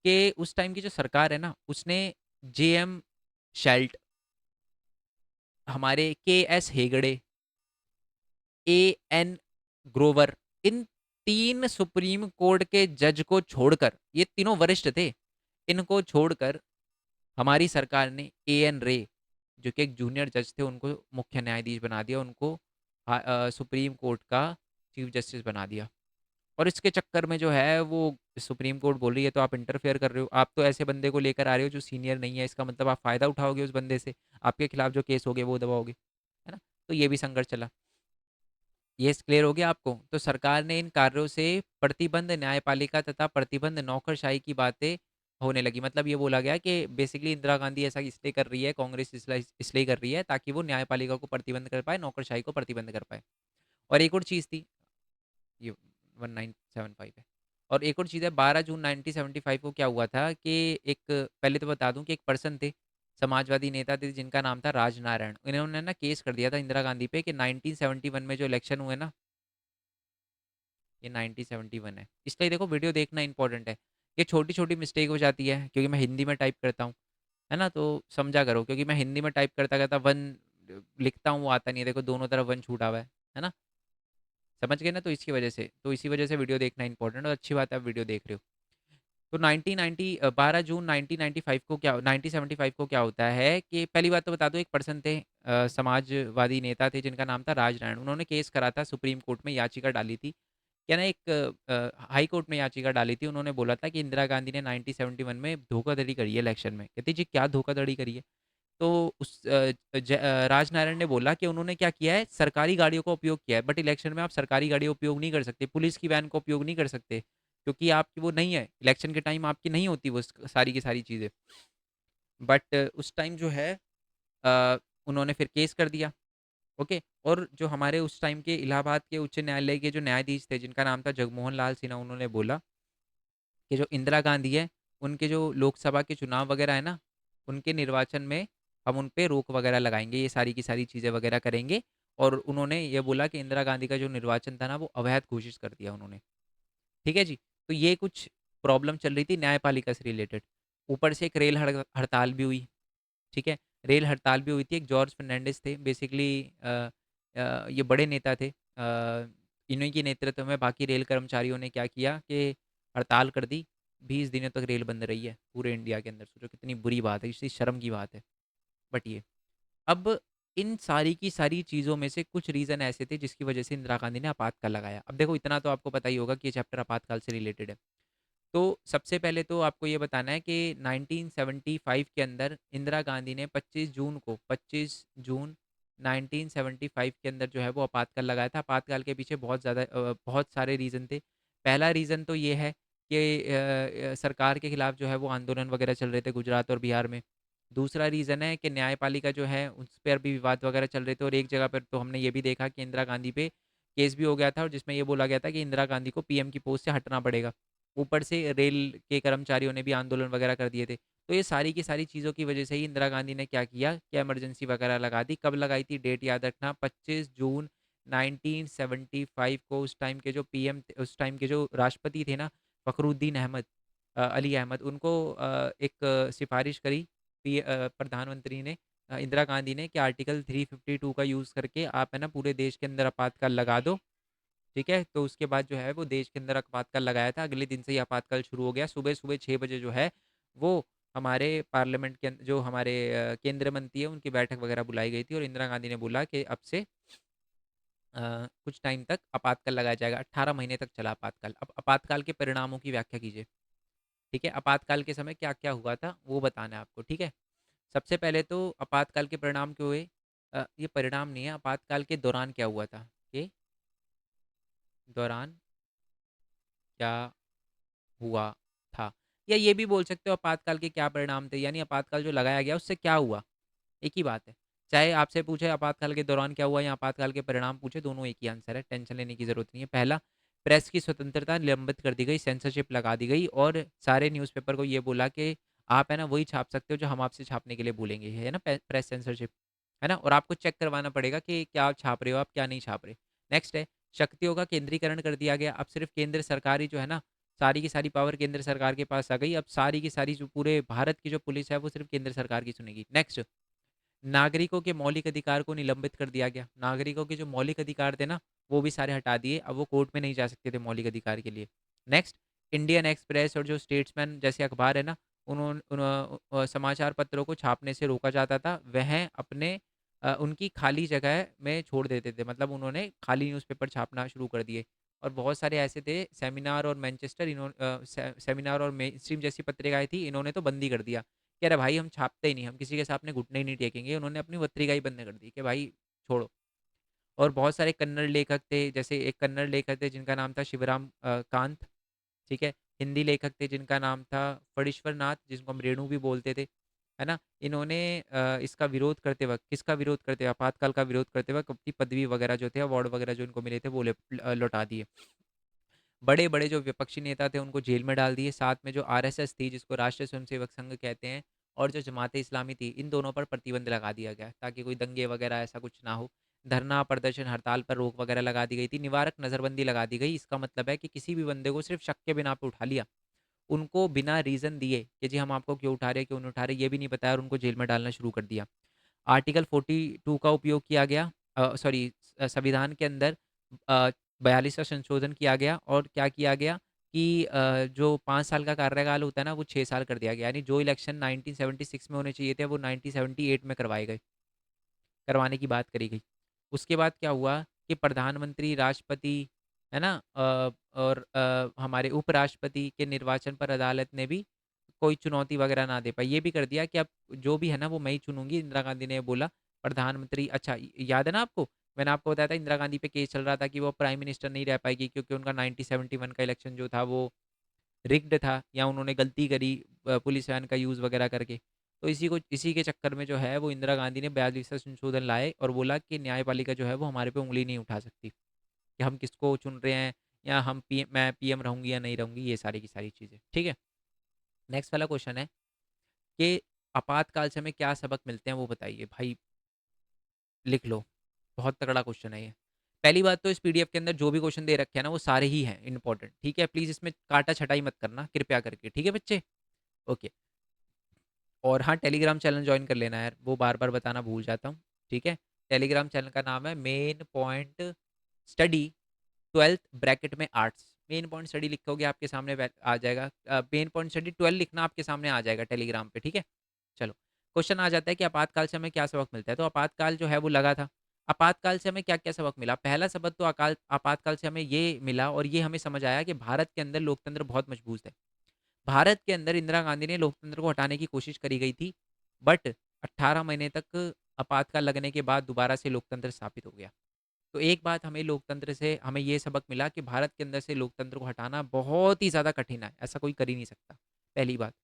कि उस टाइम की जो सरकार है ना, उसने जेएम शेल्ट, हमारे के S Hegde, A N Grover, इन तीन सुप्रीम कोर्ट के जज को छोड़कर, ये तीनों वरिष्ठ थे, इनको छोड़कर हमारी सरकार ने ए एन रे, जो कि एक जूनियर जज थे, उनको मुख्य न्यायाधीश बना दिया, उनको सुप्रीम कोर्ट का चीफ जस्टिस बना दिया। और इसके चक्कर में जो है वो सुप्रीम कोर्ट बोल रही है तो आप इंटरफेयर कर रहे हो, आप तो ऐसे बंदे को लेकर आ रहे हो जो सीनियर नहीं है, इसका मतलब आप फायदा उठाओगे उस बंदे से, आपके खिलाफ जो केस हो गए वो दबाओगे, है ना? तो ये भी संघर्ष चला। ये क्लियर हो गया आपको? तो सरकार ने इन कार्यों से प्रतिबंध न्यायपालिका तथा प्रतिबंध नौकरशाही की बातें होने लगी। मतलब ये बोला गया कि बेसिकली इंदिरा गांधी ऐसा इसलिए कर रही है, कांग्रेस इसलिए कर रही है, ताकि वो न्यायपालिका को प्रतिबंध कर पाए, नौकरशाही को प्रतिबंध कर पाए। और एक और चीज़ थी, ये 1975 है। और एक और चीज़ है, 12 जून 1975 को क्या हुआ था कि एक, पहले तो बता दूं कि एक पर्सन थे, समाजवादी नेता थे, जिनका नाम था राजनारायण। इन्होंने ना केस कर दिया था इंदिरा गांधी पे कि 1971 में जो इलेक्शन हुए ना, ये 1971 है, इसलिए देखो वीडियो देखना इंपॉर्टेंट है। ये छोटी छोटी मिस्टेक हो जाती है, क्योंकि मैं हिंदी में टाइप करता हूँ, है ना? तो समझा करो, क्योंकि मैं हिंदी में टाइप करता करता वन लिखता हूँ, वो आता नहीं है, देखो दोनों तरफ वन छूटा हुआ है ना? समझ गए ना? तो इसकी वजह से, तो इसी वजह से वीडियो देखना इंपॉर्टेंट, और अच्छी बात है आप वीडियो देख रहे हो। तो 1990 12 जून 1995 को क्या, 1975 को क्या होता है कि, पहली बात तो बता दो, एक पर्सन थे, समाजवादी नेता थे, जिनका नाम था राजनारायण। उन्होंने केस करा था सुप्रीम कोर्ट में, याचिका डाली थी, क्या ना, एक हाई कोर्ट में याचिका डाली थी। उन्होंने बोला था कि इंदिरा गांधी ने 1971 में धोखाधड़ी करी है इलेक्शन में। कहती जी क्या धोखाधड़ी करी है? तो उस राजनारायण ने बोला कि उन्होंने क्या किया है, सरकारी गाड़ियों का उपयोग किया है, बट इलेक्शन में आप सरकारी गाड़ियों का उपयोग नहीं कर सकते, पुलिस की वैन का उपयोग नहीं कर सकते, क्योंकि आपकी वो नहीं है, इलेक्शन के टाइम आपकी नहीं होती वो सारी की सारी चीज़ें। बट उस टाइम जो है अ, उन्होंने फिर केस कर दिया। ओके। और जो हमारे उस टाइम के इलाहाबाद के उच्च न्यायालय के जो न्यायाधीश थे, जिनका नाम था जगमोहन लाल सिन्हा, उन्होंने बोला कि जो इंदिरा गांधी है, उनके जो लोकसभा के चुनाव वगैरह है ना, उनके निर्वाचन में हम उन पे रोक वगैरह लगाएंगे, ये सारी की सारी चीज़ें वगैरह करेंगे। और उन्होंने ये बोला कि इंदिरा गांधी का जो निर्वाचन था ना, वो अवैध घोषित कर दिया उन्होंने। ठीक है जी? तो ये कुछ प्रॉब्लम चल रही थी न्यायपालिका से रिलेटेड। ऊपर से एक रेल हड़ताल भी हुई, ठीक है? रेल हड़ताल भी हुई थी। एक जॉर्ज फर्नांडिस थे, बेसिकली ये बड़े नेता थे। इन्हीं के नेतृत्व में बाकी रेल कर्मचारियों ने क्या किया कि हड़ताल कर दी, 20 दिनों तक रेल बंद रही है पूरे इंडिया के अंदर। सोचो कितनी बुरी बात है, इसी शर्म की बात है। बट ये अब इन सारी की सारी चीज़ों में से कुछ रीज़न ऐसे थे जिसकी वजह से इंदिरा गांधी ने आपातकाल लगाया। अब देखो इतना तो आपको पता ही होगा कि ये चैप्टर आपातकाल से रिलेटेड है। तो सबसे पहले तो आपको ये बताना है कि 1975 के अंदर इंदिरा गांधी ने 25 जून 1975 के अंदर जो है वो आपातकाल लगाया था। आपातकाल के पीछे बहुत सारे रीज़न थे। पहला रीज़न तो ये है कि सरकार के खिलाफ जो है वो आंदोलन वगैरह चल रहे थे गुजरात और बिहार में। दूसरा रीज़न है कि न्यायपालिका जो है उस पर भी विवाद वगैरह चल रहे थे, और एक जगह पर तो हमने ये भी देखा कि इंदिरा गांधी पे केस भी हो गया था, और जिसमें ये बोला गया था कि इंदिरा गांधी को पीएम की पोस्ट से हटना पड़ेगा। ऊपर से रेल के कर्मचारियों ने भी आंदोलन वगैरह कर दिए थे। तो ये सारी की सारी चीज़ों की वजह से ही इंदिरा गांधी ने क्या किया, क्या इमरजेंसी वगैरह लगा दी। कब लगाई थी, डेट याद रखना, 25 जून 1975 को। उस टाइम के जो पीएम, उस टाइम के जो राष्ट्रपति थे ना, फखरुद्दीन अहमद, अली अहमद, उनको एक सिफारिश करी प्रधानमंत्री ने, इंदिरा गांधी ने, कि आर्टिकल 352 का यूज़ करके आप है ना पूरे देश के अंदर आपातकाल लगा दो। ठीक है, तो उसके बाद जो है वो देश के अंदर आपातकाल लगाया था। अगले दिन से ही आपातकाल शुरू हो गया। सुबह सुबह 6 बजे जो है वो हमारे पार्लियामेंट के जो हमारे केंद्रीय मंत्री है उनकी बैठक वगैरह बुलाई गई थी, और इंदिरा गांधी ने बोला कि अब से कुछ टाइम तक आपातकाल लगाया जाएगा। 18 महीने तक चला आपातकाल। अब आपातकाल के परिणामों की व्याख्या कीजिए। ठीक है, आपातकाल के समय क्या क्या हुआ था वो बताना है आपको। ठीक है, सबसे पहले तो आपातकाल के परिणाम क्यों हुए, ये परिणाम नहीं है, आपातकाल के दौरान क्या हुआ था, के दौरान क्या हुआ था। या ये भी बोल सकते हो आपातकाल के क्या परिणाम थे, यानी आपातकाल जो लगाया गया उससे क्या हुआ, एक ही बात है। चाहे आपसे पूछे आपातकाल के दौरान क्या हुआ या आपातकाल के परिणाम पूछे, दोनों एक ही आंसर है, टेंशन लेने की जरूरत नहीं है। पहला, प्रेस की स्वतंत्रता निलंबित कर दी गई, सेंसरशिप लगा दी गई, और सारे न्यूज़पेपर को ये बोला कि आप है ना वही छाप सकते हो जो हम आपसे छापने के लिए बोलेंगे, है ना, प्रेस सेंसरशिप, है ना, और आपको चेक करवाना पड़ेगा कि क्या आप छाप रहे हो, आप क्या नहीं छाप रहे। नेक्स्ट है, शक्तियों का केंद्रीकरण कर दिया गया। अब सिर्फ केंद्र सरकार ही जो है ना, सारी की सारी पावर केंद्र सरकार के पास आ गई। अब सारी की सारी जो पूरे भारत की जो पुलिस है वो सिर्फ केंद्र सरकार की सुनेगी। नेक्स्ट, नागरिकों के मौलिक अधिकार को निलंबित कर दिया गया। नागरिकों के जो मौलिक अधिकार थे ना वो भी सारे हटा दिए, अब वो कोर्ट में नहीं जा सकते थे मौलिक अधिकार के लिए। नेक्स्ट, इंडियन एक्सप्रेस और जो स्टेट्समैन जैसे अखबार है ना, उन्होंने समाचार पत्रों को छापने से रोका जाता था। वह अपने उनकी खाली जगह में छोड़ देते थे, मतलब उन्होंने खाली न्यूज़पेपर छापना शुरू कर दिए। और बहुत सारे ऐसे थे, सेमिनार और मैनचेस्टर, सेमिनार और मेन स्ट्रीम जैसी पत्रिकाएं थी, इन्होंने तो बंद ही कर दिया कि अरे भाई हम छापते ही नहीं, हम किसी के सामने घुटने ही नहीं टेकेंगे। उन्होंने अपनी पत्रिका ही बंद कर दी कि भाई छोड़ो। और बहुत सारे कन्नड़ लेखक थे, जैसे एक कन्नड़ लेखक थे जिनका नाम था शिवराम कांत। ठीक है, हिंदी लेखक थे जिनका नाम था फणीश्वर नाथ, जिसको हम रेणु भी बोलते थे, है ना। इन्होंने इसका विरोध करते वक्त, किसका विरोध करते हुए, आपातकाल का विरोध करते वक्त अपनी पदवी वगैरह जो थे, अवार्ड वगैरह जो इनको मिले थे वो लौटा दिए। बड़े बड़े जो विपक्षी नेता थे उनको जेल में डाल दिए। साथ में जो आरएसएस थी, जिसको राष्ट्रीय स्वयंसेवक संघ कहते हैं, और जो जमात इस्लामी थी, इन दोनों पर प्रतिबंध लगा दिया गया ताकि कोई दंगे वगैरह ऐसा कुछ ना हो। धरना प्रदर्शन हड़ताल पर रोक वगैरह लगा दी गई थी। निवारक नजरबंदी लगा दी गई। इसका मतलब है कि किसी भी बंदे को सिर्फ शक के बिना पे उठा लिया, उनको बिना रीजन दिए कि जी हम आपको क्यों उठा रहे हैं, क्यों नहीं उठा रहे, ये भी नहीं बताया, और उनको जेल में डालना शुरू कर दिया। आर्टिकल 42 का उपयोग किया गया, सॉरी, संविधान के अंदर 42वां संशोधन किया गया, और क्या किया गया कि जो 5 साल का कार्यकाल होता है ना वो 6 साल कर दिया गया, यानी जो इलेक्शन 1976 में होने चाहिए थे वो 1978 में करवाए गए, करवाने की बात करी गई। उसके बाद क्या हुआ कि प्रधानमंत्री, राष्ट्रपति, है ना, और हमारे उपराष्ट्रपति के निर्वाचन पर अदालत ने भी कोई चुनौती वगैरह ना दे पाई। ये भी कर दिया कि अब जो भी है ना वो मैं ही चुनूंगी, इंदिरा गांधी ने बोला। प्रधानमंत्री, अच्छा याद है ना आपको, मैंने आपको बताया था इंदिरा गांधी पे केस चल रहा था कि वो प्राइम मिनिस्टर नहीं रह पाएगी क्योंकि उनका 1971 का इलेक्शन जो था वो रिग्ड था, या उन्होंने गलती करी पुलिस वैन का यूज़ वगैरह करके। तो इसी के चक्कर में जो है वो इंदिरा गांधी ने 42वां संशोधन लाए और बोला कि न्यायपालिका जो है वो हमारे पे उंगली नहीं उठा सकती कि हम किसको चुन रहे हैं, या हम मैं पीएम रहूंगी या नहीं रहूंगी, ये सारी की सारी चीज़ें। ठीक है, नेक्स्ट वाला क्वेश्चन है कि आपातकाल से हमें क्या सबक मिलते हैं वो बताइए भाई, लिख लो। बहुत तगड़ा क्वेश्चन है ये। पहली बात तो इस पीडीएफ के अंदर जो भी क्वेश्चन दे रखे हैं ना वो सारे ही हैं इंपॉर्टेंट। ठीक है, प्लीज इसमें काटा छटाई मत करना कृपया करके, ठीक है बच्चे। ओके, और हाँ, टेलीग्राम चैनल ज्वाइन कर लेना यार, वो बार बार बताना भूल जाता हूँ। ठीक है, टेलीग्राम चैनल का नाम है main point study 12th bracket में आर्ट्स। मेन पॉइंट स्टडी लिखोगे आपके सामने आ जाएगा। मेन पॉइंट स्टडी 12 लिखना आपके सामने आ जाएगा टेलीग्राम पे, ठीक है। चलो, क्वेश्चन आ जाता है कि आपातकाल से हमें क्या सबक मिलता है। तो आपातकाल जो है वो लगा था। आपातकाल से हमें क्या क्या सबक मिला। पहला सबक तो आपातकाल से हमें ये मिला और ये हमें समझ आया कि भारत के अंदर लोकतंत्र बहुत मजबूत है। भारत के अंदर इंदिरा गांधी ने लोकतंत्र को हटाने की कोशिश करी गई थी, बट 18 महीने तक आपातकाल लगने के बाद दोबारा से लोकतंत्र स्थापित हो गया। तो एक बात हमें लोकतंत्र से हमें ये सबक मिला कि भारत के अंदर से लोकतंत्र को हटाना बहुत ही ज़्यादा कठिन है, ऐसा कोई कर ही नहीं सकता। पहली बात।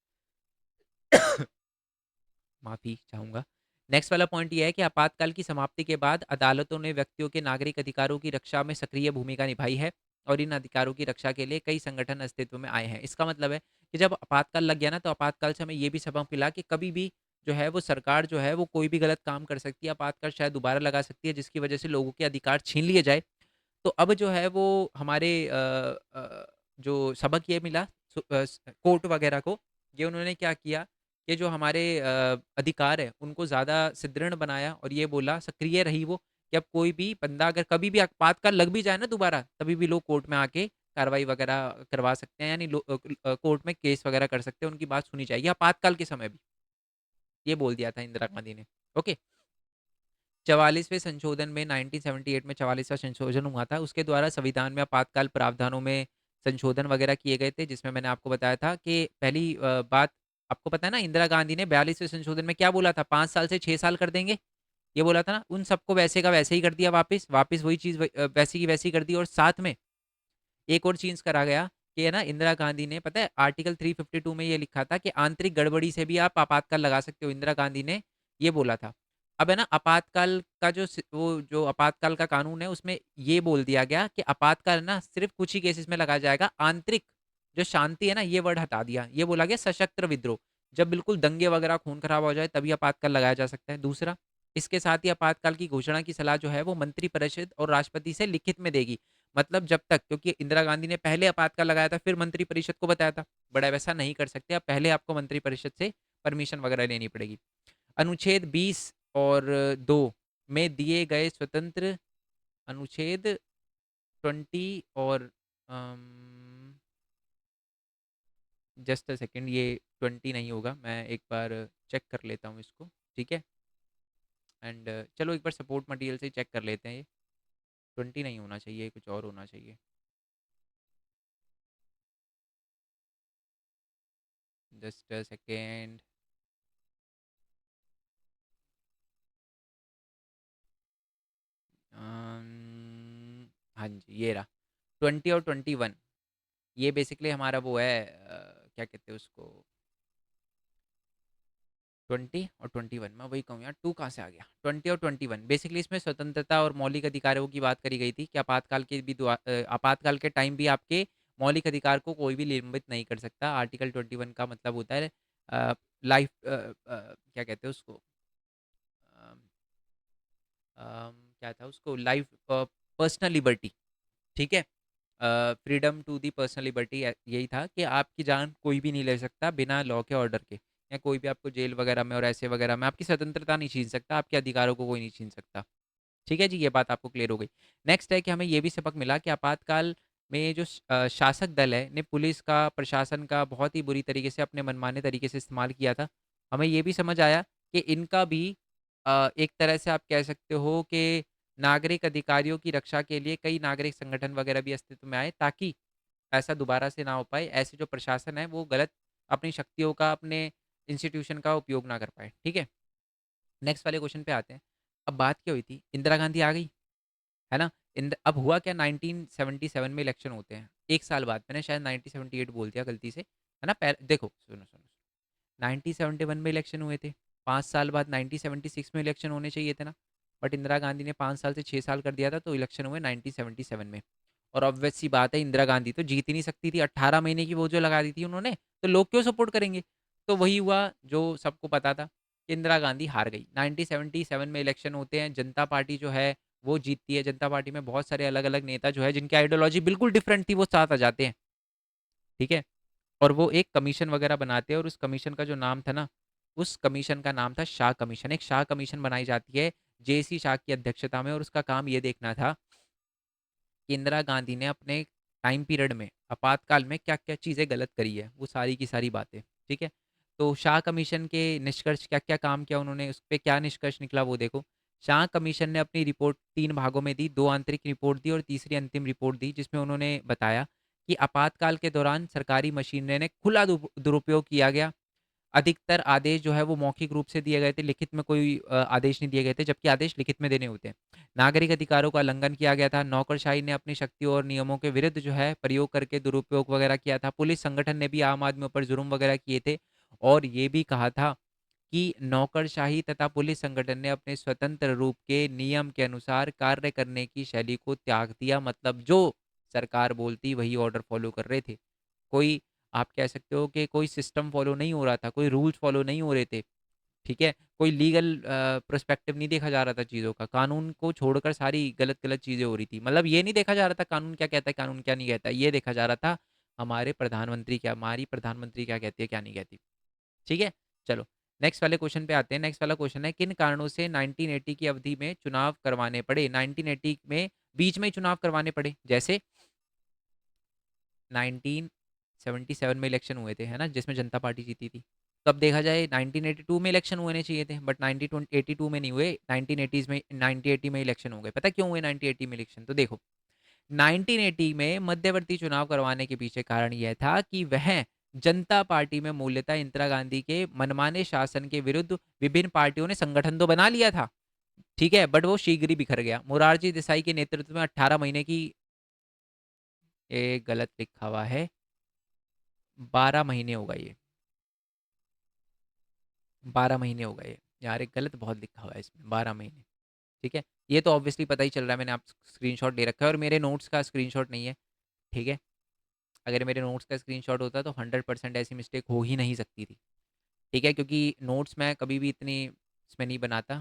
माफ़ी चाहूँगा। नेक्स्ट वाला पॉइंट ये है कि आपातकाल की समाप्ति के बाद अदालतों ने व्यक्तियों के नागरिक अधिकारों की रक्षा में सक्रिय भूमिका निभाई है और इन अधिकारों की रक्षा के लिए कई संगठन अस्तित्व में आए हैं। इसका मतलब है कि जब आपातकाल लग गया ना, तो आपातकाल से हमें ये भी सबक मिला कि कभी भी जो है वो सरकार जो है वो कोई भी गलत काम कर सकती है, आपातकाल शायद दोबारा लगा सकती है, जिसकी वजह से लोगों के अधिकार छीन लिए जाए। तो अब जो है वो हमारे जो सबक ये मिला कोर्ट वगैरह को, ये उन्होंने क्या किया कि जो हमारे अधिकार है उनको ज़्यादा सुदृढ़ बनाया और ये बोला, सक्रिय रही वो, कि अब कोई भी बंदा अगर कभी भी आपातकाल लग भी जाए ना दोबारा, तभी भी लोग कोर्ट में आके कार्रवाई वगैरह करवा सकते हैं, यानी कोर्ट में केस वगैरह कर सकते हैं, उनकी बात सुनी जाएगी आपातकाल के समय भी। ये बोल दिया था इंदिरा गांधी ने। ओके। 44वें संशोधन में 1978 में 44वां संशोधन हुआ था, उसके द्वारा संविधान में आपातकाल प्रावधानों में संशोधन वगैरह किए गए थे, जिसमें मैंने आपको बताया था कि पहली बात, आपको पता है ना इंदिरा गांधी ने 42वें संशोधन में क्या बोला था, 5 साल से 6 साल कर देंगे, ये बोला था ना। उन सबको वैसे का वैसे ही कर दिया, वापस वापस वही चीज़ वैसी की वैसी कर दी। और साथ में एक और चीज करा गया कि है ना, इंदिरा गांधी ने, पता है आर्टिकल 352 में ये लिखा था कि आंतरिक गड़बड़ी से भी आप आपातकाल लगा सकते हो, इंदिरा गांधी ने ये बोला था। अब है ना, आपातकाल का वो जो आपातकाल का कानून है उसमें ये बोल दिया गया कि आपातकाल ना सिर्फ कुछ ही केसेस में लगाया जाएगा। आंतरिक जो शांति है ना, ये वर्ड हटा दिया, ये बोला गया सशस्त्र विद्रोह, जब बिल्कुल दंगे वगैरह खून खराब हो जाए तभी आपातकाल लगाया जा सकता है। दूसरा, इसके साथ ही आपातकाल की घोषणा की सलाह जो है वो मंत्रिपरिषद और राष्ट्रपति से लिखित में देगी। मतलब जब तक, क्योंकि इंदिरा गांधी ने पहले आपातकाल लगाया था फिर मंत्रिपरिषद को बताया था, बड़ा वैसा नहीं कर सकते आप, पहले आपको मंत्रिपरिषद से परमिशन वगैरह लेनी पड़ेगी। अनुच्छेद 20 और 2 में दिए गए स्वतंत्र, अनुच्छेद 20 और जस्ट अ सेकेंड, ये 20 नहीं होगा, मैं एक बार चेक कर लेता हूँ इसको, ठीक है। एंड चलो एक बार सपोर्ट मटेरियल से चेक कर लेते हैं, ये 20 नहीं होना चाहिए, कुछ और होना चाहिए। Just a second. हाँ जी, ये रहा 20 और 21। ये बेसिकली हमारा वो है, क्या कहते हैं उसको, 20 और 21, मैं वही कहूँ यार, टू कहाँ से आ गया, 20 और 21। बेसिकली इसमें स्वतंत्रता और मौलिक अधिकारों की बात करी गई थी कि आपातकाल के भी आपातकाल के टाइम भी आपके मौलिक अधिकार को कोई भी निलंबित नहीं कर सकता। आर्टिकल 21 का मतलब होता है लाइफ, क्या कहते हैं उसको, क्या था उसको, लाइफ, पर्सनल लिबर्टी, ठीक है। Freedom to the personal liberty, यही था कि आपकी जान कोई भी नहीं ले सकता बिना लॉ के ऑर्डर के, या कोई भी आपको जेल वगैरह में और ऐसे वगैरह में आपकी स्वतंत्रता नहीं छीन सकता, आपके अधिकारों को कोई नहीं छीन सकता। ठीक है जी, ये बात आपको क्लियर हो गई। नेक्स्ट है कि हमें ये भी सबक मिला कि आपातकाल में जो शासक दल है ने पुलिस का, प्रशासन का बहुत ही बुरी तरीके से अपने मनमाने तरीके से इस्तेमाल किया था। हमें ये भी समझ आया कि इनका भी एक तरह से आप कह सकते हो कि नागरिक अधिकारियों की रक्षा के लिए कई नागरिक संगठन वगैरह भी अस्तित्व में आए, ताकि ऐसा दोबारा से ना हो पाए, ऐसे जो प्रशासन है वो गलत अपनी शक्तियों का, अपने इंस्टीट्यूशन का उपयोग ना कर पाए, ठीक है। नेक्स्ट वाले क्वेश्चन पे आते हैं। अब बात क्या हुई थी, इंदिरा गांधी आ गई, है ना। अब हुआ क्या, 1977 में इलेक्शन होते हैं, एक साल बाद, मैंने शायद 1978 बोल दिया गलती से, है ना। देखो सुनो सुनो, 1971 में इलेक्शन हुए थे, 5 साल बाद 1976 में इलेक्शन होने चाहिए थे ना, बट इंदिरा गांधी ने 5 साल से 6 साल कर दिया था, तो इलेक्शन हुए 1977 में। और ऑब्वियस सी बात है, इंदिरा गांधी तो जीत ही नहीं सकती थी, 18 महीने की वो जो लगा दी थी उन्होंने, तो लोग क्यों सपोर्ट करेंगे। तो वही हुआ जो सबको पता था, कि इंदिरा गांधी हार गई। 1977 में इलेक्शन होते हैं, जनता पार्टी जो है वो जीतती है। जनता पार्टी में बहुत सारे अलग अलग नेता जो है जिनकी आइडियोलॉजी बिल्कुल डिफरेंट थी, वो साथ आ जाते हैं, ठीक है। और वो एक कमीशन वगैरह बनाते हैं, और उस कमीशन का जो नाम था ना, उस कमीशन का नाम था शाह कमीशन। एक शाह कमीशन बनाई जाती है जेसी शाह की अध्यक्षता में, और उसका काम ये देखना था कि इंदिरा गांधी ने अपने टाइम पीरियड में, आपातकाल में क्या-क्या चीज़ें गलत करी है, वो सारी की सारी बातें, ठीक है? तो शाह कमीशन के निष्कर्ष क्या-क्या काम किया उन्होंने, उस पे क्या निष्कर्ष निकला वो देखो। शाह कमीशन ने अपनी रिपोर्ट 3 भागों में दी, 2 आंतरिक रिपोर्ट दी और तीसरी अंतिम रिपोर्ट दी, जिसमें उन्होंने बताया कि आपातकाल के दौरान सरकारी मशीनरी ने खुला दुरुपयोग किया गया। अधिकतर आदेश जो है वो मौखिक रूप से दिए गए थे, लिखित में कोई आदेश नहीं दिए गए थे, जबकि आदेश लिखित में देने होते हैं। नागरिक अधिकारों का उल्लंघन किया गया था, नौकरशाही ने अपनी शक्तियों और नियमों के विरुद्ध जो है प्रयोग करके दुरुपयोग वगैरह किया था, पुलिस संगठन ने भी आम आदमियों पर जुर्म वगैरह किए थे और ये भी कहा था कि नौकरशाही तथा पुलिस संगठन ने अपने स्वतंत्र रूप के नियम के अनुसार कार्य करने की शैली को त्याग दिया, मतलब जो सरकार बोलती वही ऑर्डर फॉलो कर रहे थे। कोई, आप कह सकते हो कि कोई सिस्टम फॉलो नहीं हो रहा था, कोई रूल्स फॉलो नहीं हो रहे थे, ठीक है? कोई लीगल पर्सपेक्टिव नहीं देखा जा रहा था चीज़ों का, कानून को छोड़कर सारी गलत-गलत चीज़ें हो रही थी। मतलब ये नहीं देखा जा रहा था कानून क्या कहता है, कानून क्या नहीं कहता, ये देखा जा रहा था हमारी प्रधानमंत्री क्या कहती है, क्या नहीं कहती, ठीक है? चलो, नेक्स्ट वाले क्वेश्चन पे आते हैं। नेक्स्ट वाला क्वेश्चन है, किन कारणों से 1980 की अवधि में चुनाव करवाने पड़े? 1980 में बीच में ही चुनाव करवाने पड़े, जैसे 1977 में इलेक्शन हुए थे, है ना? जिसमें जनता पार्टी जीती थी। तो अब देखा जाए 1982 में इलेक्शन होने चाहिए थे, बट 1982 में नहीं हुए, 1980s में 1980 में इलेक्शन हो गए। पता है क्यों हुए 1980 में इलेक्शन? तो देखो, 1980 में मध्यवर्ती चुनाव करवाने के पीछे कारण यह था कि वह जनता पार्टी में मूल्यतः इंदिरा गांधी के मनमाने शासन के विरुद्ध विभिन्न पार्टियों ने संगठन तो बना लिया था, ठीक है, बट वो शीघ्र ही बिखर गया। मोरारजी देसाई के नेतृत्व में 18 महीने की, ये गलत लिखा हुआ है, 12 महीने हो गए ये, 12 महीने हो गए यार, एक गलत बहुत लिखा हुआ है इसमें, 12 महीने, ठीक है। ये तो ऑब्वियसली पता ही चल रहा है, मैंने आप स्क्रीनशॉट ले रखा है और मेरे नोट्स का स्क्रीनशॉट नहीं है, ठीक है। अगर मेरे नोट्स का स्क्रीनशॉट होता तो 100% ऐसी मिस्टेक हो ही नहीं सकती थी, ठीक है, क्योंकि नोट्स मैं कभी भी इतनी इसमें नहीं बनाता।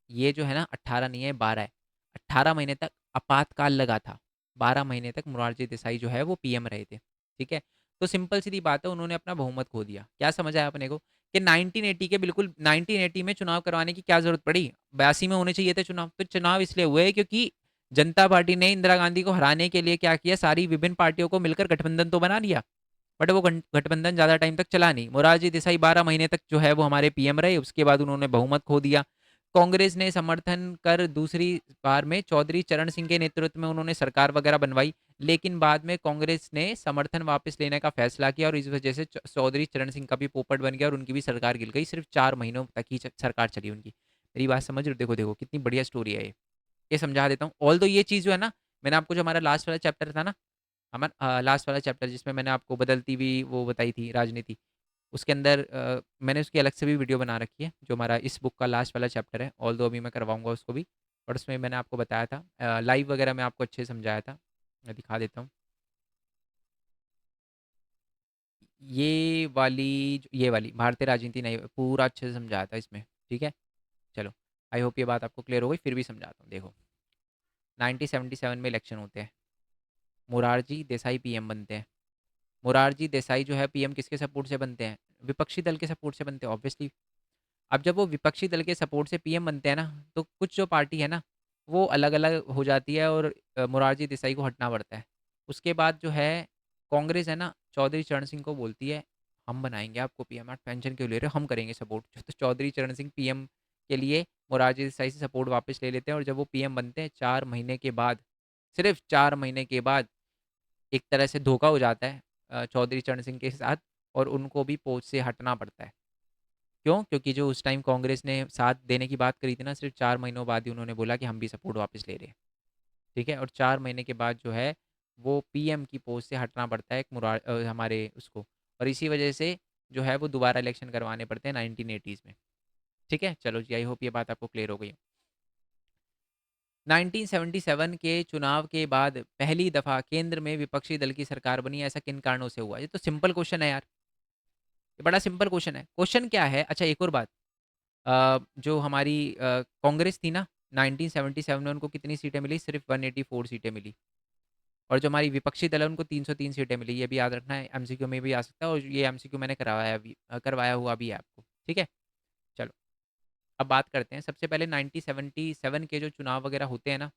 ये जो है ना 18 नहीं है, 12 है। 18 महीने तक आपातकाल लगा था, 12 महीने तक मोरारजी देसाई जो है वो पीएम रहे थे, ठीक है। तो सिंपल सी बात है, उन्होंने अपना बहुमत खो दिया। क्या समझ आया अपने को कि 1980 के बिल्कुल 1980 में चुनाव करवाने की क्या जरूरत पड़ी? 82 में होने चाहिए थे चुनाव। तो चुनाव इसलिए हुए क्योंकि जनता पार्टी ने इंदिरा गांधी को हराने के लिए क्या किया, सारी विभिन्न पार्टियों को मिलकर गठबंधन तो बना लिया, बट वो गठबंधन ज़्यादा टाइम तक चला नहीं। मोरारजी देसाई 12 महीने तक जो है वो हमारे पीएम रहे, उसके बाद उन्होंने बहुमत खो दिया। कांग्रेस ने समर्थन कर दूसरी बार में चौधरी चरण सिंह के नेतृत्व में उन्होंने सरकार वगैरह बनवाई, लेकिन बाद में कांग्रेस ने समर्थन वापस लेने का फैसला किया और इस वजह से चौधरी चरण सिंह का भी पोपट बन गया और उनकी भी सरकार गिर गई। सिर्फ 4 महीनों तक ही सरकार चली उनकी। मेरी बात समझ रहे हो? देखो देखो कितनी बढ़िया स्टोरी है ये समझा देता हूँ। ऑल तो ये चीज़ जो है ना, मैंने आपको जो हमारा लास्ट वाला चैप्टर था ना, हमारा लास्ट वाला चैप्टर जिसमें मैंने आपको बदलती हुई वो बताई थी राजनीति, उसके अंदर मैंने उसकी अलग से भी वीडियो बना रखी है, जो हमारा इस बुक का लास्ट वाला चैप्टर है। ऑल दो अभी मैं करवाऊंगा उसको भी, और उसमें मैंने आपको बताया था लाइव वगैरह में आपको अच्छे से समझाया था। मैं दिखा देता हूँ, ये वाली भारतीय राजनीति नहीं, पूरा अच्छे से समझाया था इसमें, ठीक है। चलो, आई होप ये बात आपको क्लियर हो गई, फिर भी समझाता हूँ। देखो, 1977 में इलेक्शन होते हैं, मोरारजी देसाई पीएम बनते हैं। मोरारजी देसाई जो है पीएम किसके सपोर्ट से बनते हैं? विपक्षी दल के सपोर्ट से बनते हैं, ऑब्वियसली। अब जब वो विपक्षी दल के सपोर्ट से पीएम बनते हैं ना, तो कुछ जो पार्टी है ना, वो अलग अलग हो जाती है और मोरारजी देसाई को हटना पड़ता है। उसके बाद जो है कांग्रेस है ना, चौधरी चरण सिंह को बोलती है, हम बनाएंगे आपको पीएम, आप टेंशन क्यों ले रहे हो, हम करेंगे सपोर्ट। तो चौधरी चरण सिंह पीएम के लिए मोरारजी देसाई से सपोर्ट वापस ले लेते हैं, और जब वो पीएम बनते हैं 4 महीने के बाद, सिर्फ 4 महीने के बाद एक तरह से धोखा हो जाता है चौधरी चरण सिंह के साथ, और उनको भी पोस्ट से हटना पड़ता है। क्यों? क्योंकि जो उस टाइम कांग्रेस ने साथ देने की बात करी थी ना, सिर्फ 4 महीनों बाद ही उन्होंने बोला कि हम भी सपोर्ट वापस ले रहे हैं, ठीक है। और 4 महीने के बाद जो है वो पीएम की पोस्ट से हटना पड़ता है हमारे उसको, और इसी वजह से जो है वो दोबारा इलेक्शन करवाने पड़ते हैं 1980s में, ठीक है। चलो जी, आई होप ये बात आपको क्लियर हो गई। 1977 के चुनाव के बाद पहली दफा केंद्र में विपक्षी दल की सरकार बनी, ऐसा किन कारणों से हुआ? ये तो सिंपल क्वेश्चन है यार, ये बड़ा सिंपल क्वेश्चन है। क्वेश्चन क्या है, अच्छा एक और बात, जो हमारी कांग्रेस थी ना, 1977 में उनको कितनी सीटें मिली? सिर्फ 184 सीटें मिली। और जो हमारी विपक्षी दल है उनको 303 सीटें मिली। ये भी याद रखना है, एमसीक्यू में भी आ सकता है, और ये एमसीक्यू मैंने करवाया हुआ भी है आपको, ठीक है। चलो, अब बात करते हैं। सबसे पहले 1977 के जो चुनाव वगैरह होते हैं ना,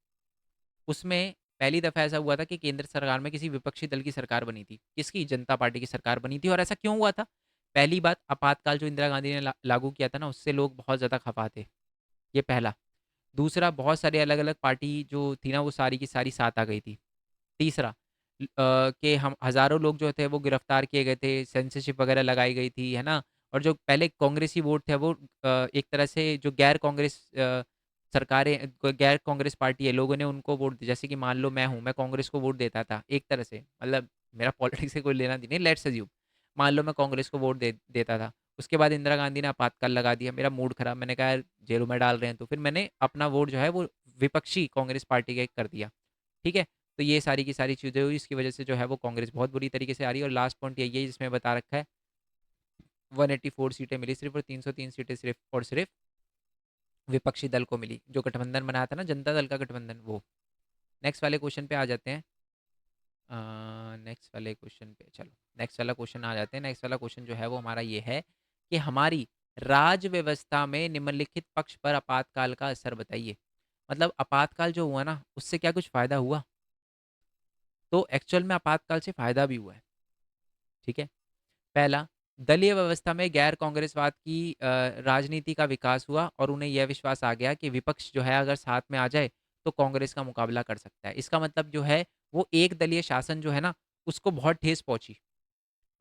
उसमें पहली दफ़ा ऐसा हुआ था कि केंद्र सरकार में किसी विपक्षी दल की सरकार बनी थी। किसकी? जनता पार्टी की सरकार बनी थी। और ऐसा क्यों हुआ था? पहली बात, आपातकाल जो इंदिरा गांधी ने लागू किया था ना, उससे लोग बहुत ज़्यादा खफा थे। ये पहला। दूसरा, बहुत सारे अलग-अलग पार्टी जो थी ना, वो सारी की सारी साथ आ गई थी। तीसरा, कि हम हज़ारों लोग जो थे वो गिरफ्तार किए गए थे, सेंसरशिप वगैरह लगाई गई थी, है ना? और जो पहले कांग्रेसी वोट थे वो एक तरह से जो गैर कांग्रेस सरकारें, गैर कांग्रेस पार्टी है, लोगों ने उनको वोट दिया। जैसे कि मान लो मैं कांग्रेस को वोट देता था एक तरह से, मतलब मेरा पॉलिटिक्स से कोई लेना-देना नहीं, लेट्स अज्यूम। मान लो मैं कांग्रेस को वोट देता था। उसके बाद इंदिरा गांधी ने आपातकाल लगा दिया, मेरा मूड खराब, मैंने कहा यार जेलों में डाल रहे हैं, तो फिर मैंने अपना वोट जो है वो विपक्षी कांग्रेस पार्टी का कर दिया। ठीक है? तो ये सारी की सारी चीज़ें हुई, इसकी वजह से जो है वो कांग्रेस बहुत बुरी तरीके से आ रही है। और लास्ट पॉइंट यही है जिसमें बता रखा है, 184 सीटें मिली सिर्फ, और 303 सीटें सिर्फ और सिर्फ विपक्षी दल को मिली, जो गठबंधन बनाया था ना, जनता दल का गठबंधन, वो। नेक्स्ट वाले क्वेश्चन पे आ जाते हैं। नेक्स्ट वाले क्वेश्चन पे चलो, नेक्स्ट वाला क्वेश्चन आ जाते हैं। नेक्स्ट वाला क्वेश्चन जो है वो हमारा ये है कि हमारी राज व्यवस्था में निम्नलिखित पक्ष पर आपातकाल का असर बताइए। मतलब आपातकाल जो हुआ ना, उससे क्या कुछ फायदा हुआ? तो एक्चुअल में आपातकाल से फायदा भी हुआ है। ठीक है? पहला, दलीय व्यवस्था में गैर कांग्रेसवाद की राजनीति का विकास हुआ, और उन्हें यह विश्वास आ गया कि विपक्ष जो है अगर साथ में आ जाए तो कांग्रेस का मुकाबला कर सकता है। इसका मतलब जो है वो एक दलीय शासन जो है ना, उसको बहुत ठेस पहुंची।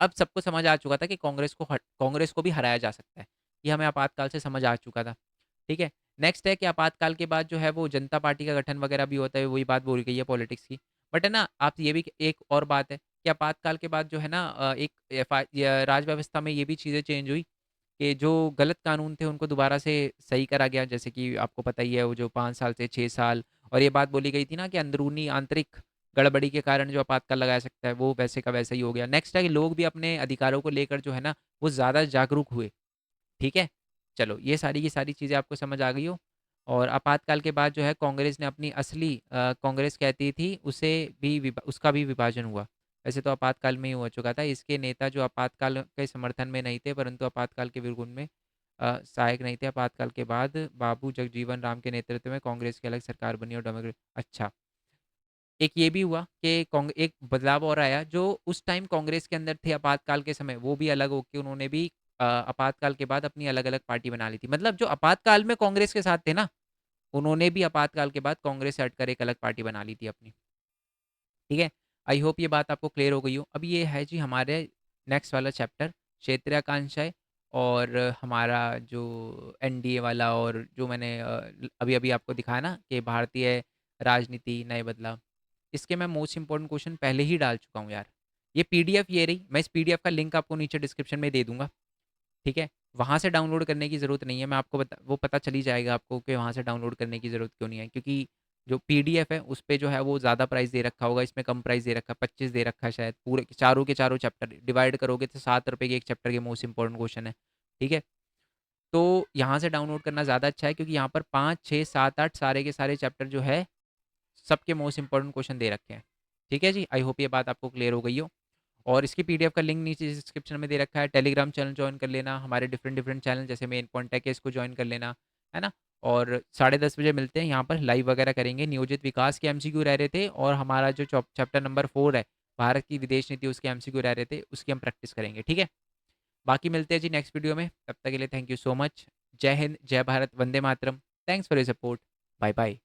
अब सबको समझ आ चुका था कि कांग्रेस को भी हराया जा सकता है। ये हमें आपातकाल से समझ आ चुका था। ठीक है? नेक्स्ट है कि आपातकाल के बाद जो है वो जनता पार्टी का गठन वगैरह भी होता है, वही बात बोल गई है पॉलिटिक्स की। बट है ना, आप ये भी एक और बात है कि आपातकाल के बाद जो है ना, एक राज व्यवस्था में ये भी चीज़ें चेंज हुई कि जो गलत कानून थे उनको दोबारा से सही करा गया। जैसे कि आपको पता ही है, वो जो 5 साल से 6 साल, और ये बात बोली गई थी ना कि अंदरूनी आंतरिक गड़बड़ी के कारण जो आपातकाल लगाया सकता है, वो वैसे का वैसा ही हो गया। नेक्स्ट है कि लोग भी अपने अधिकारों को लेकर जो है ना, वो ज़्यादा जागरूक हुए। ठीक है? चलो, ये सारी की सारी चीज़ें आपको समझ आ गई हो। और आपातकाल के बाद जो है कांग्रेस ने अपनी असली कांग्रेस कहती थी उसे भी उसका भी विभाजन हुआ। वैसे तो आपातकाल में ही हो चुका था। इसके नेता जो आपातकाल के समर्थन में नहीं थे, परंतु आपातकाल के विरोध में सहायक नहीं थे। आपातकाल के बाद बाबू जगजीवन राम के नेतृत्व में कांग्रेस की अलग सरकार बनी और डेमोक्रेट। अच्छा, एक ये भी हुआ कि एक बदलाव और आया, जो उस टाइम कांग्रेस के अंदर थे आपातकाल के समय, वो भी अलग होके उन्होंने भी आपातकाल के बाद अपनी अलग-अलग पार्टी बना ली थी। मतलब जो आपातकाल में कांग्रेस के साथ थे ना, उन्होंने भी आपातकाल के बाद कांग्रेस से हटकर एक अलग पार्टी बना ली थी अपनी। ठीक है? आई होप ये बात आपको क्लियर हो गई हो। अब ये है जी हमारे नेक्स्ट वाला चैप्टर, क्षेत्रीय आकांक्षाएँ, और हमारा जो एनडीए वाला, और जो मैंने अभी-अभी आपको दिखाया ना कि भारतीय राजनीति नए बदलाव। इसके मैं मोस्ट इम्पोर्टेंट क्वेश्चन पहले ही डाल चुका हूँ यार। ये पीडीएफ ये रही, मैं इस पीडीएफ का लिंक आपको नीचे डिस्क्रिप्शन में दे दूँगा। ठीक है? वहाँ से डाउनलोड करने की ज़रूरत नहीं है, मैं आपको वो पता चल ही जाएगा आपको कि वहाँ से डाउनलोड करने की ज़रूरत क्यों नहीं है। क्योंकि जो पीडीएफ है उस पे जो है वो ज़्यादा प्राइस दे रखा होगा, इसमें कम प्राइस दे रखा है, 25 दे रखा है शायद। पूरे चारों के चारों चैप्टर डिवाइड करोगे तो ₹7 के एक चैप्टर के मोस्ट इम्पोर्टेंट क्वेश्चन है। ठीक है? तो यहाँ से डाउनलोड करना ज़्यादा अच्छा है, क्योंकि यहाँ पर 5, 6, 7, 8 सारे के सारे चैप्टर जो है सबके मोस्ट इम्पोर्टेंट क्वेश्चन दे रखे हैं। ठीक है जी? आई होप ये बात आपको क्लियर हो गई हो। और इसकी पीडीएफ का लिंक नीचे डिस्क्रिप्शन में दे रखा है। टेलीग्राम चैनल जॉइन कर लेना, हमारे डिफरेंट डिफरेंट चैनल जैसे मेन कॉन्टैक्ट है, इसको जॉइन कर लेना, है ना? और 10:30 बजे मिलते हैं यहाँ पर, लाइव वगैरह करेंगे। नियोजित विकास के एमसीक्यू रह रहे थे, और हमारा जो चैप्टर नंबर 4 है, भारत की विदेश नीति, उसके एमसीक्यू रह रहे थे, उसकी हम प्रैक्टिस करेंगे। ठीक है? बाकी मिलते हैं जी नेक्स्ट वीडियो में, तब तक के लिए थैंक यू सो मच। जय हिंद, जय भारत, वंदे मातरम। Thanks for your support. Bye bye.